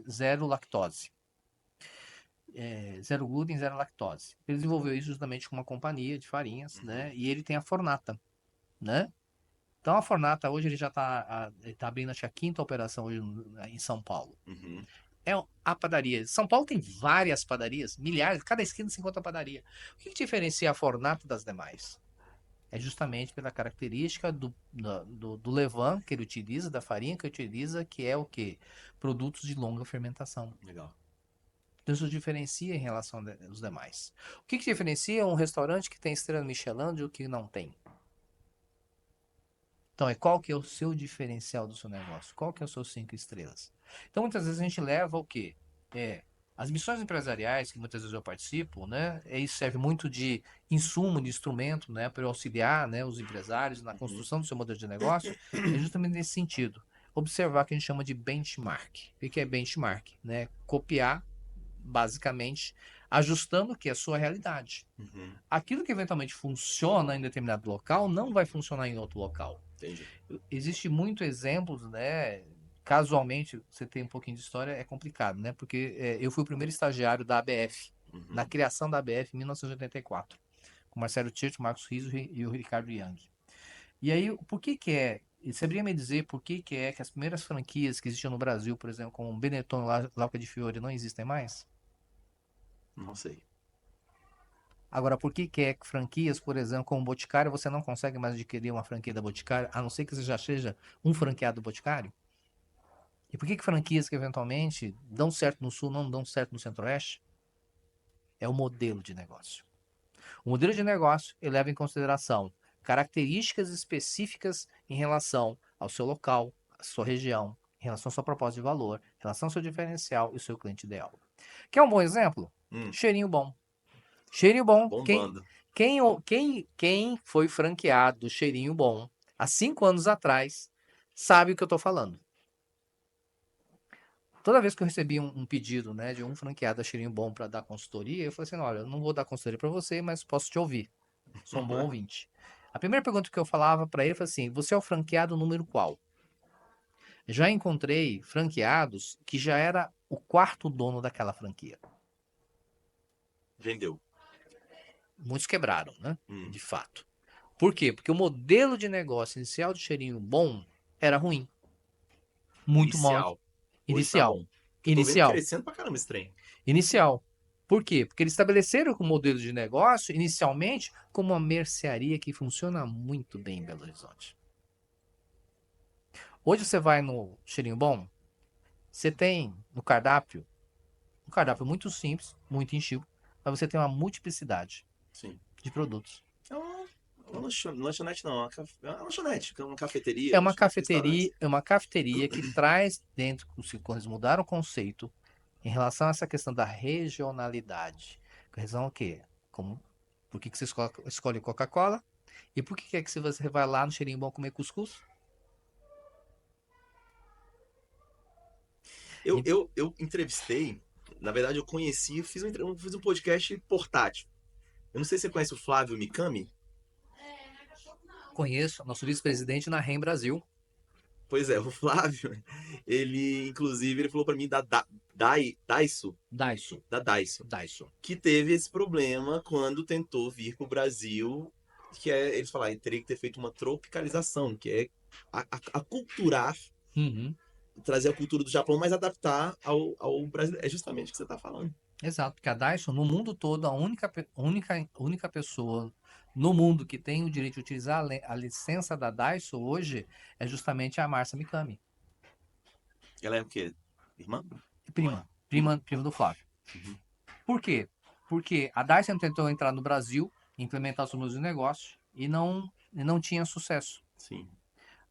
zero lactose. Zero glúten, zero lactose. Ele desenvolveu isso justamente com uma companhia de farinhas, Uhum. né? E ele tem a Fornata, né? Então a Fornata hoje ele já está abrindo acho que a quinta operação hoje em São Paulo. Uhum. É a padaria. São Paulo tem várias padarias, milhares, cada esquina se encontra padaria. O que diferencia a Fornata das demais? é justamente pela característica do levain que ele utiliza, da farinha que ele utiliza, que é o quê? Produtos de longa fermentação. Legal. Então isso diferencia em relação aos demais. O que diferencia um restaurante que tem estrela Michelin de o que não tem? Então, qual que é o seu diferencial do seu negócio? Qual que é os seus 5 estrelas? Então, muitas vezes a gente leva o quê? As missões empresariais, que muitas vezes eu participo, né? Isso serve muito de insumo, de instrumento, né? Para eu auxiliar, né, os empresários na Uhum. construção do seu modelo de negócio. É justamente nesse sentido. Observar o que a gente chama de benchmark. O que é benchmark? Né? Copiar, basicamente, ajustando o que é a sua realidade. Uhum. Aquilo que eventualmente funciona em determinado local não vai funcionar em outro local. Entendi. Existe muito exemplos, né? Casualmente, você tem um pouquinho de história, é complicado, né? Porque eu fui o primeiro estagiário da ABF, na Uhum. criação da ABF em 1984, com Marcelo Tchert, Marcos Riso e o Ricardo Young. E aí, por que que é? Você saberia me dizer por que que é que as primeiras franquias que existiam no Brasil, por exemplo, como Benetton e Lauca de Fiore, não existem mais? Não sei. Agora, por que que é que franquias, por exemplo, como Boticário, você não consegue mais adquirir uma franquia da Boticário, a não ser que você já seja um franqueado do Boticário? E por que que franquias que eventualmente dão certo no Sul não dão certo no Centro-Oeste? É o modelo de negócio. O modelo de negócio ele leva em consideração características específicas em relação ao seu local, à sua região, em relação à sua proposta de valor, em relação ao seu diferencial e o seu cliente ideal. Quer um bom exemplo? Hum. Cheirinho bom. Cheirinho bom. Bombando. Quem foi franqueado do Cheirinho Bom há 5 anos atrás sabe o que eu estou falando. Toda vez que eu recebi um pedido, né, de um franqueado da Cheirinho Bom para dar consultoria, eu falei assim: olha, eu não vou dar consultoria para você, mas posso te ouvir. Sou um bom ouvinte. A primeira pergunta que eu falava para ele foi assim: você é o franqueado número qual? Já encontrei franqueados que já era o quarto dono daquela franquia. Vendeu. Muitos quebraram, né? Hum. De fato. Por quê? Porque o modelo de negócio inicial do Cheirinho Bom era ruim. Muito mal. Inicial. Hoje tá Inicial. bom. Que eu tô vendo Inicial. crescendo pra caramba esse trem. Inicial. Por quê? Porque eles estabeleceram o modelo de negócio, inicialmente, como uma mercearia que funciona muito bem em Belo Horizonte. Hoje você vai no Cheirinho Bom, você tem no cardápio, um cardápio muito simples, muito enxuto, mas você tem uma multiplicidade Sim. de produtos. É uma lanchonete não, é uma lanchonete, uma É cafeteria, uma lanchonete, restaurante. cafeteria que traz dentro, quando eles mudaram o conceito, em relação a essa questão da regionalidade. Com relação ao quê? Por que você escolhe Coca-Cola? E por que é que se você vai lá no Cheirinho Bom comer cuscuz? Eu, E eu, eu entrevistei, na verdade eu conheci, fiz um podcast portátil. Eu não sei se você conhece o Flávio Mikami. conheço nosso vice-presidente na REM Brasil, Pois é, o Flávio, ele, inclusive, ele falou pra mim Daiso, Daiso. da Daiso, Daiso. que teve esse problema quando tentou vir pro Brasil, que é, eles falaram, ele teria que ter feito uma tropicalização, que é aculturar, Uhum, trazer a cultura do Japão, mas adaptar ao brasileiro. É justamente o que você tá falando. exato, porque a Daiso, no mundo todo, a única pessoa no mundo que tem o direito de utilizar a licença da Daiso hoje é justamente a Márcia Mikami, Ela é o quê? Irmã? prima do Flávio. Uhum. Por quê? Porque a Dyson tentou entrar no Brasil, implementar os modelos de negócio e não tinha sucesso. Sim.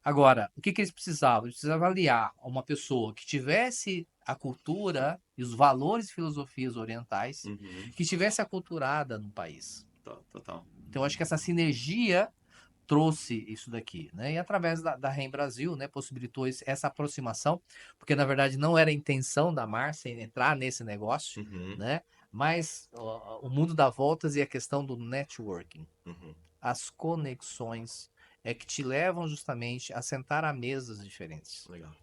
Agora, o que que eles precisavam? Eles precisavam aliar uma pessoa que tivesse a cultura e os valores e filosofias orientais, Uhum. que tivesse aculturada no país. Total. Então, eu acho que essa sinergia trouxe isso daqui, né? E através da REM Brasil, né, possibilitou essa aproximação, porque na verdade não era a intenção da Márcia entrar nesse negócio, Uhum. né? Mas o mundo dá voltas e a questão do networking, Uhum. as conexões é que te levam justamente a sentar a mesas diferentes, Legal.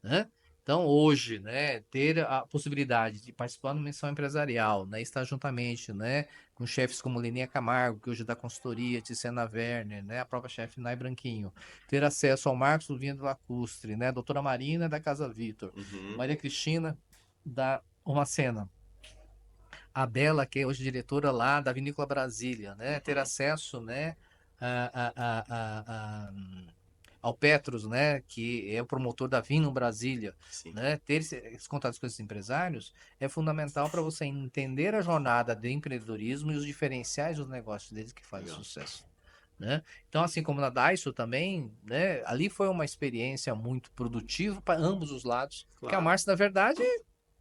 né? Então, hoje, né, ter a possibilidade de participar de uma missão empresarial, né, estar juntamente, né, com chefes como Lininha Camargo, que hoje dá consultoria, Tiziana Werner, né, a própria chefe Nai Branquinho, ter acesso ao Marcos Luvinha de Lacustre, né, a doutora Marina da Casa Vitor, Uhum. Maria Cristina da Umacena, a Bela, que é hoje diretora lá da Vinícola Brasília, né, ter Uhum. acesso, né, a, a, a, a, ao Petros, né, que é o promotor da Vino Brasília, Sim, né, ter esses contatos com esses empresários é fundamental para você entender a jornada de empreendedorismo e os diferenciais dos negócios deles que fazem legal. sucesso. Né? Então, assim como na Daiso também, né, ali foi uma experiência muito produtiva para ambos os lados, porque a Claro. Márcia, na verdade,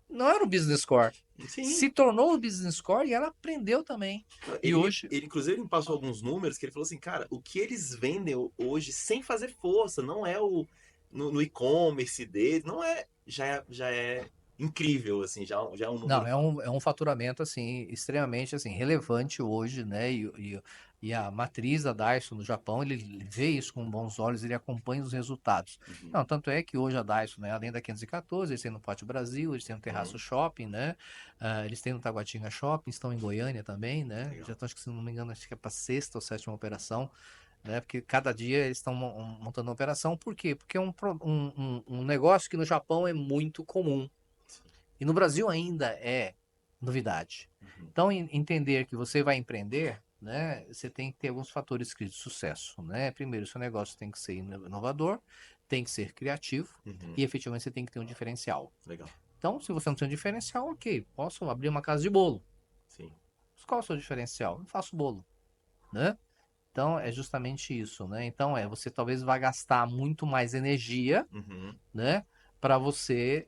não era o business core. Sim. Se tornou o business core e ela aprendeu também. E hoje, Inclusive, me passou alguns números que ele falou assim, cara, o que eles vendem hoje sem fazer força, não é o no e-commerce dele, não é, já é incrível, assim, já é um não, número. é um faturamento assim extremamente assim relevante hoje, né? E a matriz da Daiso no Japão, ele vê isso com bons olhos, ele acompanha os resultados. Uhum, Não, tanto é que hoje a Daiso, né, além da 514, eles têm no Pátio Brasil, eles têm no Terraço uhum, Shopping, né? Ah, eles têm no Taguatinga Shopping, estão em Goiânia também, né? Já legal. estão, acho que se não me engano, acho que é para sexta ou sétima operação, né? Porque cada dia eles estão montando uma operação. Por quê? Porque é um negócio que no Japão é muito comum. E no Brasil ainda é novidade. Uhum, Então, entender que você vai empreender, né, você tem que ter alguns fatores críticos de sucesso, né? Primeiro, seu negócio tem que ser inovador, tem que ser criativo uhum, e efetivamente você tem que ter um diferencial. legal. Então, se você não tem um diferencial, ok, posso abrir uma casa de bolo. Sim. Mas qual é o seu diferencial? Eu faço bolo, né? Então, é justamente isso, né? Então, você talvez vá gastar muito mais energia, Uhum, né, para você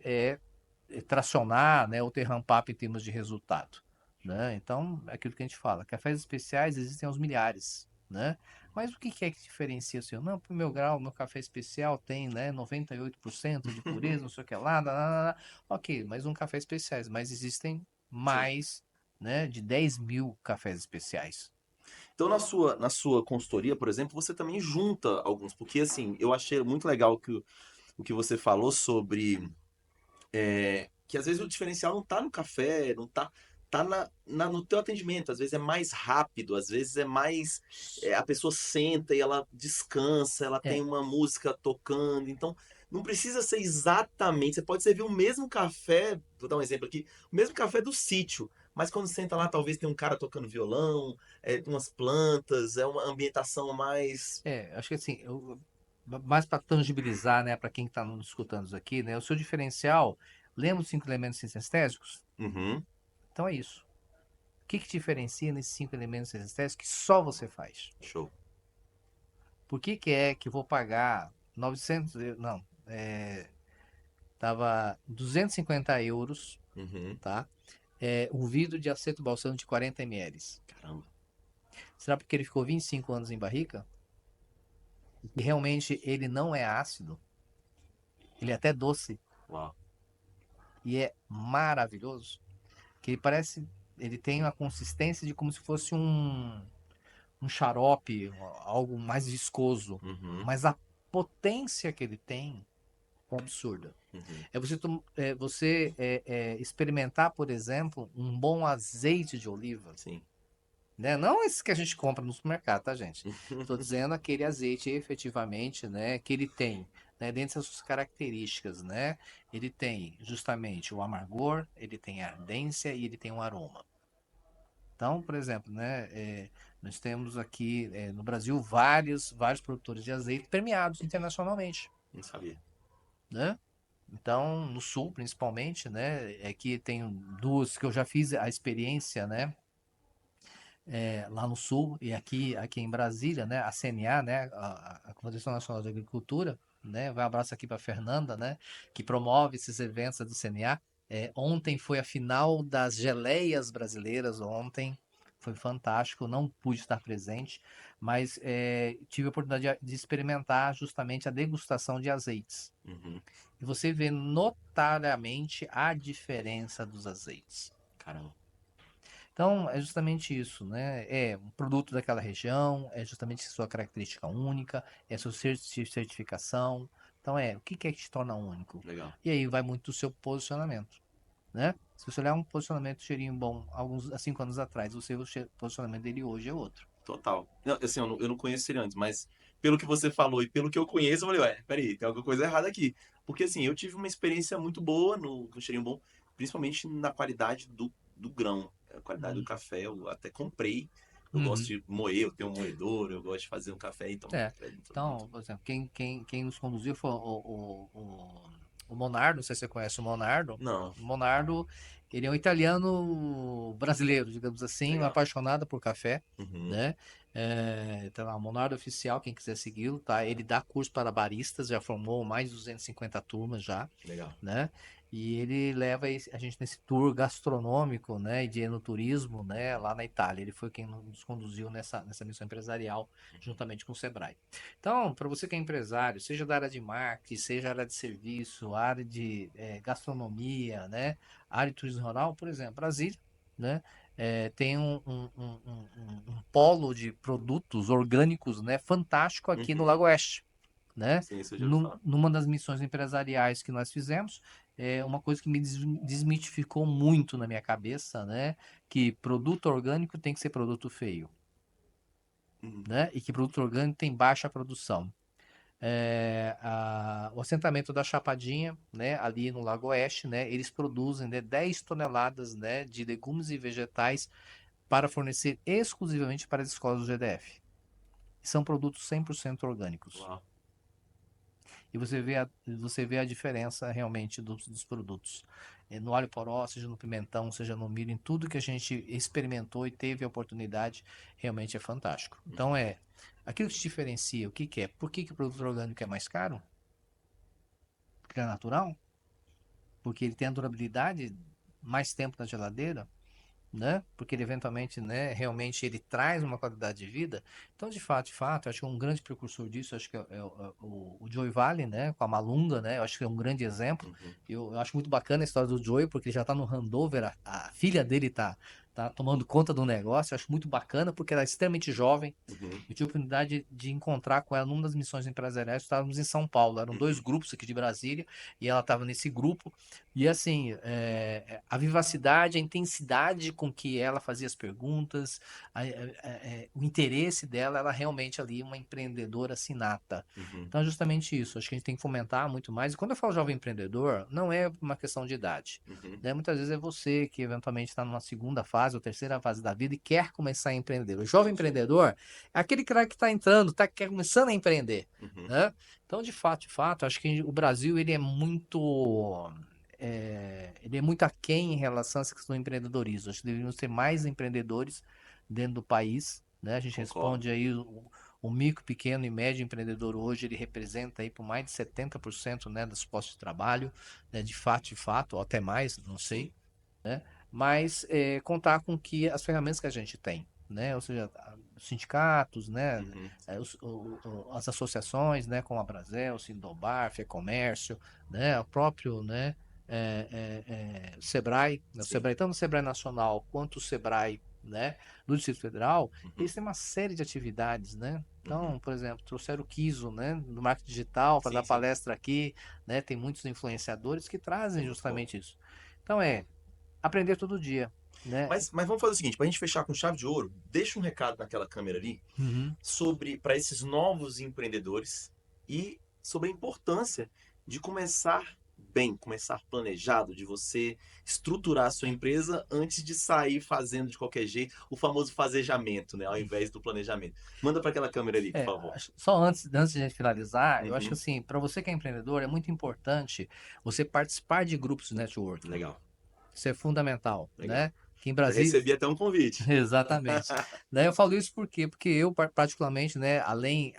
tracionar, né, ou ter ramp-up em termos de resultado, show. né? Então, é aquilo que a gente fala, cafés especiais existem aos milhares, né? Mas o que é que diferencia o seu? Não, pro meu grau, meu café especial tem, né, 98% de pureza, não sei o que lá, lá, lá, lá. Ok, mas um café especiais, mas existem Sim. mais, né, de 10.000 cafés especiais. Então, na sua consultoria, por exemplo, você também junta alguns, porque assim, eu achei muito legal o que você falou sobre que às vezes o diferencial não tá no café, não tá, tá no teu atendimento, às vezes é mais rápido, às vezes é mais, a pessoa senta e ela descansa, ela tem É, uma música tocando, então não precisa ser exatamente, você pode servir o mesmo café, vou dar um exemplo aqui, o mesmo café do sítio, mas quando senta lá talvez tem um cara tocando violão, umas plantas, é uma ambientação mais... acho que assim, mais para tangibilizar, né, para quem está nos escutando isso aqui, né, o seu diferencial, lembra os 5 elementos sinestésicos? Uhum, Então é isso. O que diferencia nesses 5 elementos sinestésicos que só você faz? show. Por que é que eu vou pagar 900, não, tava 250 euros, Uhum, tá? Um vidro de aceto balsâmico de 40 ml. caramba, Será porque ele ficou 25 anos em barrica? E realmente ele não é ácido, ele é até doce uau. e é maravilhoso. Que ele parece, ele tem uma consistência de como se fosse um xarope, algo mais viscoso, Uhum, mas a potência que ele tem é absurda. uhum, É você experimentar, por exemplo, um bom azeite de oliva, sim. né? Não esse que a gente compra no supermercado, tá, gente? Estou dizendo aquele azeite efetivamente, né, que ele tem, né, dentre as suas características, né? Ele tem justamente o amargor, ele tem a ardência e ele tem o aroma. Então, por exemplo, né, nós temos aqui no Brasil vários produtores de azeite premiados internacionalmente, Não sabia. né? Então, no sul, principalmente, né, é que tem duas que eu já fiz a experiência, né, lá no sul e aqui em Brasília, né, a CNA, né, a Confederação Nacional de Agricultura, né, vai um abraço aqui para Fernanda, né, que promove esses eventos do CNA. Ontem foi a final das geleias brasileiras, ontem foi fantástico, não pude estar presente, mas tive a oportunidade de experimentar justamente a degustação de azeites. Uhum. E você vê notariamente a diferença dos azeites. Caramba. Então, é justamente isso, né? É um produto daquela região, é justamente sua característica única, é sua certificação. Então, o que é que te torna único? Legal. E aí vai muito do seu posicionamento, né? Se você olhar um posicionamento cheirinho bom há 5 anos atrás, o posicionamento dele hoje é outro. Total. Não, assim, eu não conheço ele antes, mas pelo que você falou e pelo que eu conheço, eu falei, ué, peraí, tem alguma coisa errada aqui. Porque assim, eu tive uma experiência muito boa no Cheirinho Bom, principalmente na qualidade do grão, a qualidade do Hum. café. Eu até comprei Eu gosto Uhum. de moer, eu tenho um moedor, eu gosto de fazer um café e tomar É. café muito, Então, muito. por exemplo, quem nos conduziu foi o Monardo, não sei se você conhece o Monardo. Não, O Monardo, ele é um italiano brasileiro, digamos assim, um legal. apaixonado por café, Uhum, né? Então, lá, o Monardo Oficial, quem quiser segui-lo, tá? Ele dá curso para baristas, já formou mais de 250 turmas já, legal. né? E ele leva a gente nesse tour gastronômico, né, e de enoturismo, né, lá na Itália. Ele foi quem nos conduziu nessa missão empresarial, juntamente com o Sebrae. Então, para você que é empresário, seja da área de marketing, seja área de serviço, área de gastronomia, né, área de turismo rural, por exemplo, Brasília, né, tem um polo de produtos orgânicos, né, fantástico aqui no Uhum, Lago Oeste, né? sim, isso eu já ouvi falar. Numa das missões empresariais que nós fizemos, uma coisa que me desmitificou muito na minha cabeça, né? Que produto orgânico tem que ser produto feio, Uhum, né? E que produto orgânico tem baixa produção. O assentamento da Chapadinha, né? Ali no Lago Oeste, né? Eles produzem, né, 10 toneladas, né, de legumes e vegetais para fornecer exclusivamente para as escolas do GDF. São produtos 100% orgânicos. uau. E você vê a diferença realmente dos produtos. No alho poró, seja no pimentão, seja no milho, em tudo que a gente experimentou e teve a oportunidade, realmente é fantástico. Então aquilo que te diferencia, o que que é? Por que que o produto orgânico é mais caro? Porque é natural? Porque ele tem a durabilidade mais tempo na geladeira? Né? Porque ele eventualmente, né, realmente ele traz uma qualidade de vida. Então, de fato, eu acho que um grande precursor disso, acho que o Joey Valley, né, com a Malunga, né, eu acho que é um grande exemplo. Uhum, Eu acho muito bacana a história do Joey, porque ele já está no handover, a filha dele tá tomando conta do negócio, eu acho muito bacana, porque ela é extremamente jovem. uhum, Eu tive a oportunidade de encontrar com ela numa das missões empresariais, estávamos em São Paulo, eram dois uhum. grupos aqui de Brasília, e ela estava nesse grupo, e assim, a vivacidade, a intensidade com que ela fazia as perguntas, o interesse dela, ela realmente ali uma empreendedora sinata. Uhum, Então, é justamente isso, acho que a gente tem que fomentar muito mais. E quando eu falo jovem empreendedor, não é uma questão de idade. uhum. Né? Muitas vezes é você que eventualmente está numa segunda fase ou terceira fase da vida e quer começar a empreender. O jovem Sim. empreendedor é aquele cara que está entrando, quer começando a empreender. Uhum, Né? Então, de fato, acho que o Brasil ele é muito aquém em relação a essa questão do empreendedorismo. Acho que deveríamos ter mais empreendedores dentro do país, né? A gente concordo. responde aí o micro, pequeno e médio empreendedor hoje, ele representa aí por mais de 70%, né, dos postos de trabalho, né, de fato, ou até mais, não Sim. sei, né? Mas contar com que as ferramentas que a gente tem, né? Ou seja, sindicatos, né? Uhum, As associações, né? Como a Brasel, Sindobar, Fecomércio, né? O próprio, né? Sebrae, né? O sim. Sebrae, tanto o Sebrae Nacional quanto o Sebrae, né? Do Distrito Federal, Uhum, eles têm uma série de atividades, né? uhum. Então, por exemplo, trouxeram o Kiso, né, do marketing digital para Sim, dar sim. palestra aqui, né? Tem muitos influenciadores que Isso é trazem muito bom. justamente isso. Então aprender todo dia, né? Mas vamos fazer o seguinte, para a gente fechar com chave de ouro, deixa um recado naquela câmera ali Uhum. sobre para esses novos empreendedores e sobre a importância de começar bem, começar planejado, de você estruturar a sua empresa antes de sair fazendo de qualquer jeito, o famoso fazejamento, né, ao invés do planejamento. Manda para aquela câmera ali, por favor. Só antes de a gente finalizar, eu acho que Uhum, assim, para você que é empreendedor, é muito importante você participar de grupos de networking. legal, Isso é fundamental, legal. né? Que em Já Brasília, recebi até um convite. exatamente. Daí eu falo isso porque eu, particularmente, né, além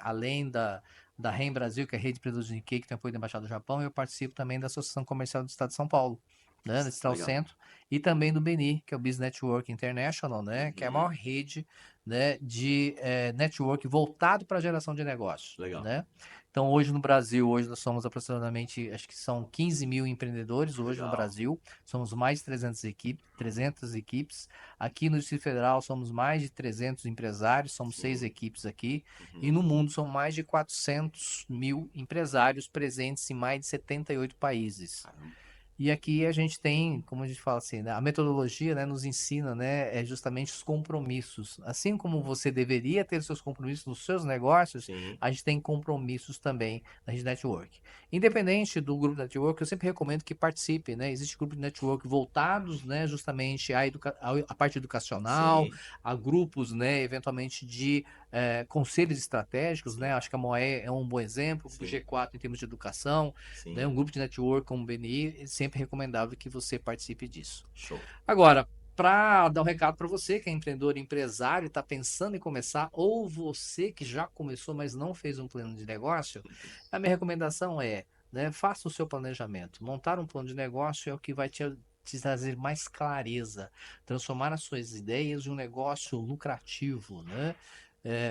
da REM Brasil, que é a Rede de Produtos de Nikkei, que tem apoio da Embaixada do Japão, eu participo também da Associação Comercial do Estado de São Paulo, né, da Central Legal. Centro, e também do BNI, que é o Business Network International, né, que é a Uhum, maior rede, né, de network voltado para a geração de negócios, legal, né? Então, hoje no Brasil, hoje nós somos aproximadamente, acho que são 15 mil empreendedores hoje no legal. Brasil, somos mais de 300 equipes. Aqui no Distrito Federal somos mais de 300 empresários, somos 6 Sim. equipes aqui. E Uhum, no mundo são mais de 400 mil empresários presentes em mais de 78 países. caramba. E aqui a gente tem, como a gente fala assim, né, a metodologia, né, nos ensina, né, é justamente os compromissos. Assim como você deveria ter seus compromissos nos seus negócios, Sim, a gente tem compromissos também na rede network. Independente do grupo network, eu sempre recomendo que participe, né? Existe grupo de network voltados, né, justamente à parte educacional, sim, a grupos, né, eventualmente de conselhos estratégicos, né? sim, Acho que a Moé é um bom exemplo, o sim, G4 em termos de educação, né? sim. Um grupo de network como o BNI, é sempre recomendável que você participe disso. Show. Agora, para dar um recado para você que é empreendedor, empresário, está pensando em começar, ou você que já começou, mas não fez um plano de negócio, a minha recomendação é, né, faça o seu planejamento. Montar um plano de negócio é o que vai te trazer mais clareza, transformar as suas ideias em um negócio lucrativo, né?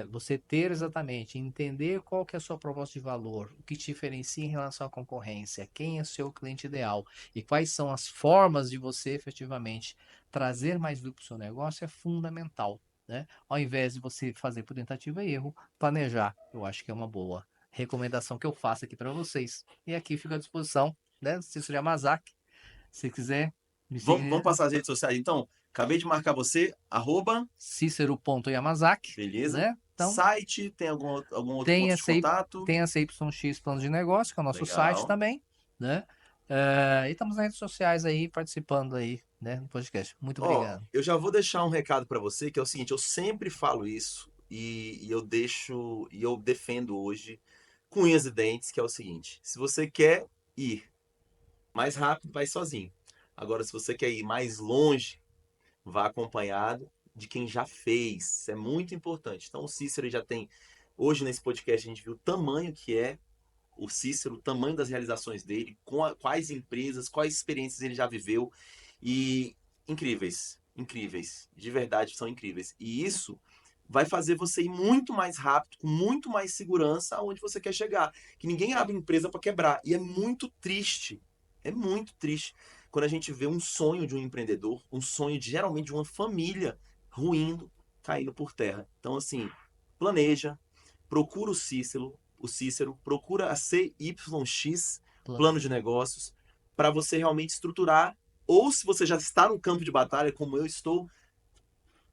Você ter exatamente, entender qual que é a sua proposta de valor, o que te diferencia em relação à concorrência, quem é seu cliente ideal e quais são as formas de você efetivamente trazer mais lucro para o seu negócio é fundamental, né? Ao invés de você fazer por tentativa e erro, planejar, eu acho que é uma boa recomendação que eu faço aqui para vocês. E aqui fica à disposição, né? Cícero Yamazaki, se quiser, me Vamos siga passar as redes sociais, então? Acabei de marcar você, arroba, cícero.yamazaki, beleza? né? Então, Site, tem algum outro tem ponto de essa, I- contato? tem essa YX Plano de Negócio, que é o nosso site Legal. também, né? E estamos nas redes sociais aí, participando aí, né, no podcast. Muito Ó, obrigado. eu já vou deixar um recado para você, que é o seguinte, eu sempre falo isso e eu defendo hoje com unhas e dentes, que é o seguinte, se você quer ir mais rápido, vai sozinho. Agora, se você quer ir mais longe, vá acompanhado de quem já fez. Isso é muito importante. Então, o Cícero já tem. Hoje, nesse podcast, a gente viu o tamanho que é o Cícero, o tamanho das realizações dele, quais empresas, quais experiências ele já viveu. E incríveis, incríveis. De verdade, são incríveis. E isso vai fazer você ir muito mais rápido, com muito mais segurança aonde você quer chegar. Que ninguém abre empresa para quebrar. E é muito triste quando a gente vê um sonho de um empreendedor, um sonho geralmente de uma família ruindo, caindo por terra. Então, assim, planeja, procura o Cícero, procura a CYX, plano de negócios, para você realmente estruturar. Ou se você já está no campo de batalha, como eu estou,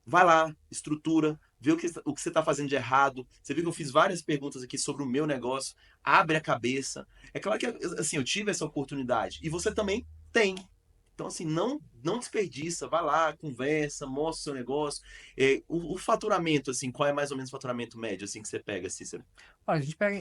vai lá, estrutura, vê o que você está fazendo de errado. Você viu que eu fiz várias perguntas aqui sobre o meu negócio. Abre a cabeça. É claro que assim, eu tive essa oportunidade. E você também tem. Então, assim, não desperdiça. Vai lá, conversa, mostra o seu negócio. O faturamento, assim, qual é mais ou menos o faturamento médio, assim, que você pega, Cícero? Olha, a gente pega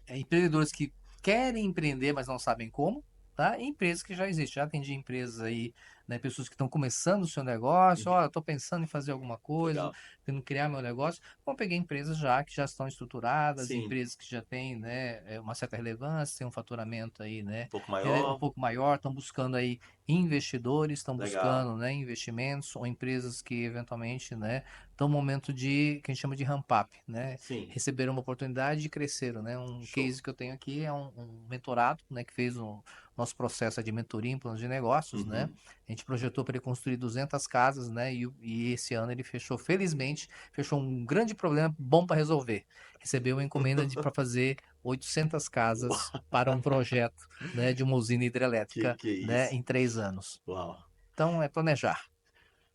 empreendedores que querem empreender, mas não sabem como, tá? E empresas que já existem. Já atendi empresas aí, né? Pessoas que estão começando o seu negócio, ó, Uhum. eu estou pensando em fazer alguma coisa, Legal. tentando criar meu negócio. Bom, peguei empresas já que já estão estruturadas, Sim, empresas que já têm, né, uma certa relevância, têm um faturamento aí, um né, pouco um maior. pouco maior, estão buscando aí investidores, estão Legal. buscando, né, investimentos ou empresas que eventualmente, né, estão no momento de que a gente chama de ramp up, né? Sim, Receberam uma oportunidade e cresceram, né? Um show. case que eu tenho aqui é um mentorado, né? Que fez o nosso processo de mentoria em planos de negócios, né? Uhum. A gente projetou para ele construir 200 casas, né? E esse ano ele fechou, felizmente, fechou um grande problema bom para resolver. Recebeu uma encomenda para fazer 800 casas Uau, para um projeto, né? De uma usina hidrelétrica, que é né? isso? Em 3 anos. Uau. Então, é planejar.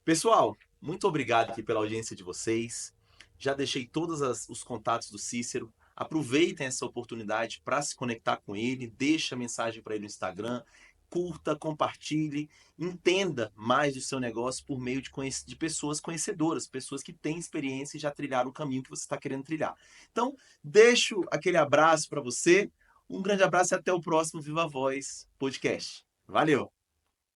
Pessoal, muito obrigado aqui pela audiência de vocês. Já deixei todos os contatos do Cícero. Aproveitem essa oportunidade para se conectar com ele. Deixa mensagem para ele no Instagram. Curta, compartilhe, entenda mais do seu negócio por meio de pessoas conhecedoras, pessoas que têm experiência e já trilharam o caminho que você está querendo trilhar. Então, deixo aquele abraço para você. Um grande abraço e até o próximo Viva Voz Podcast. Valeu!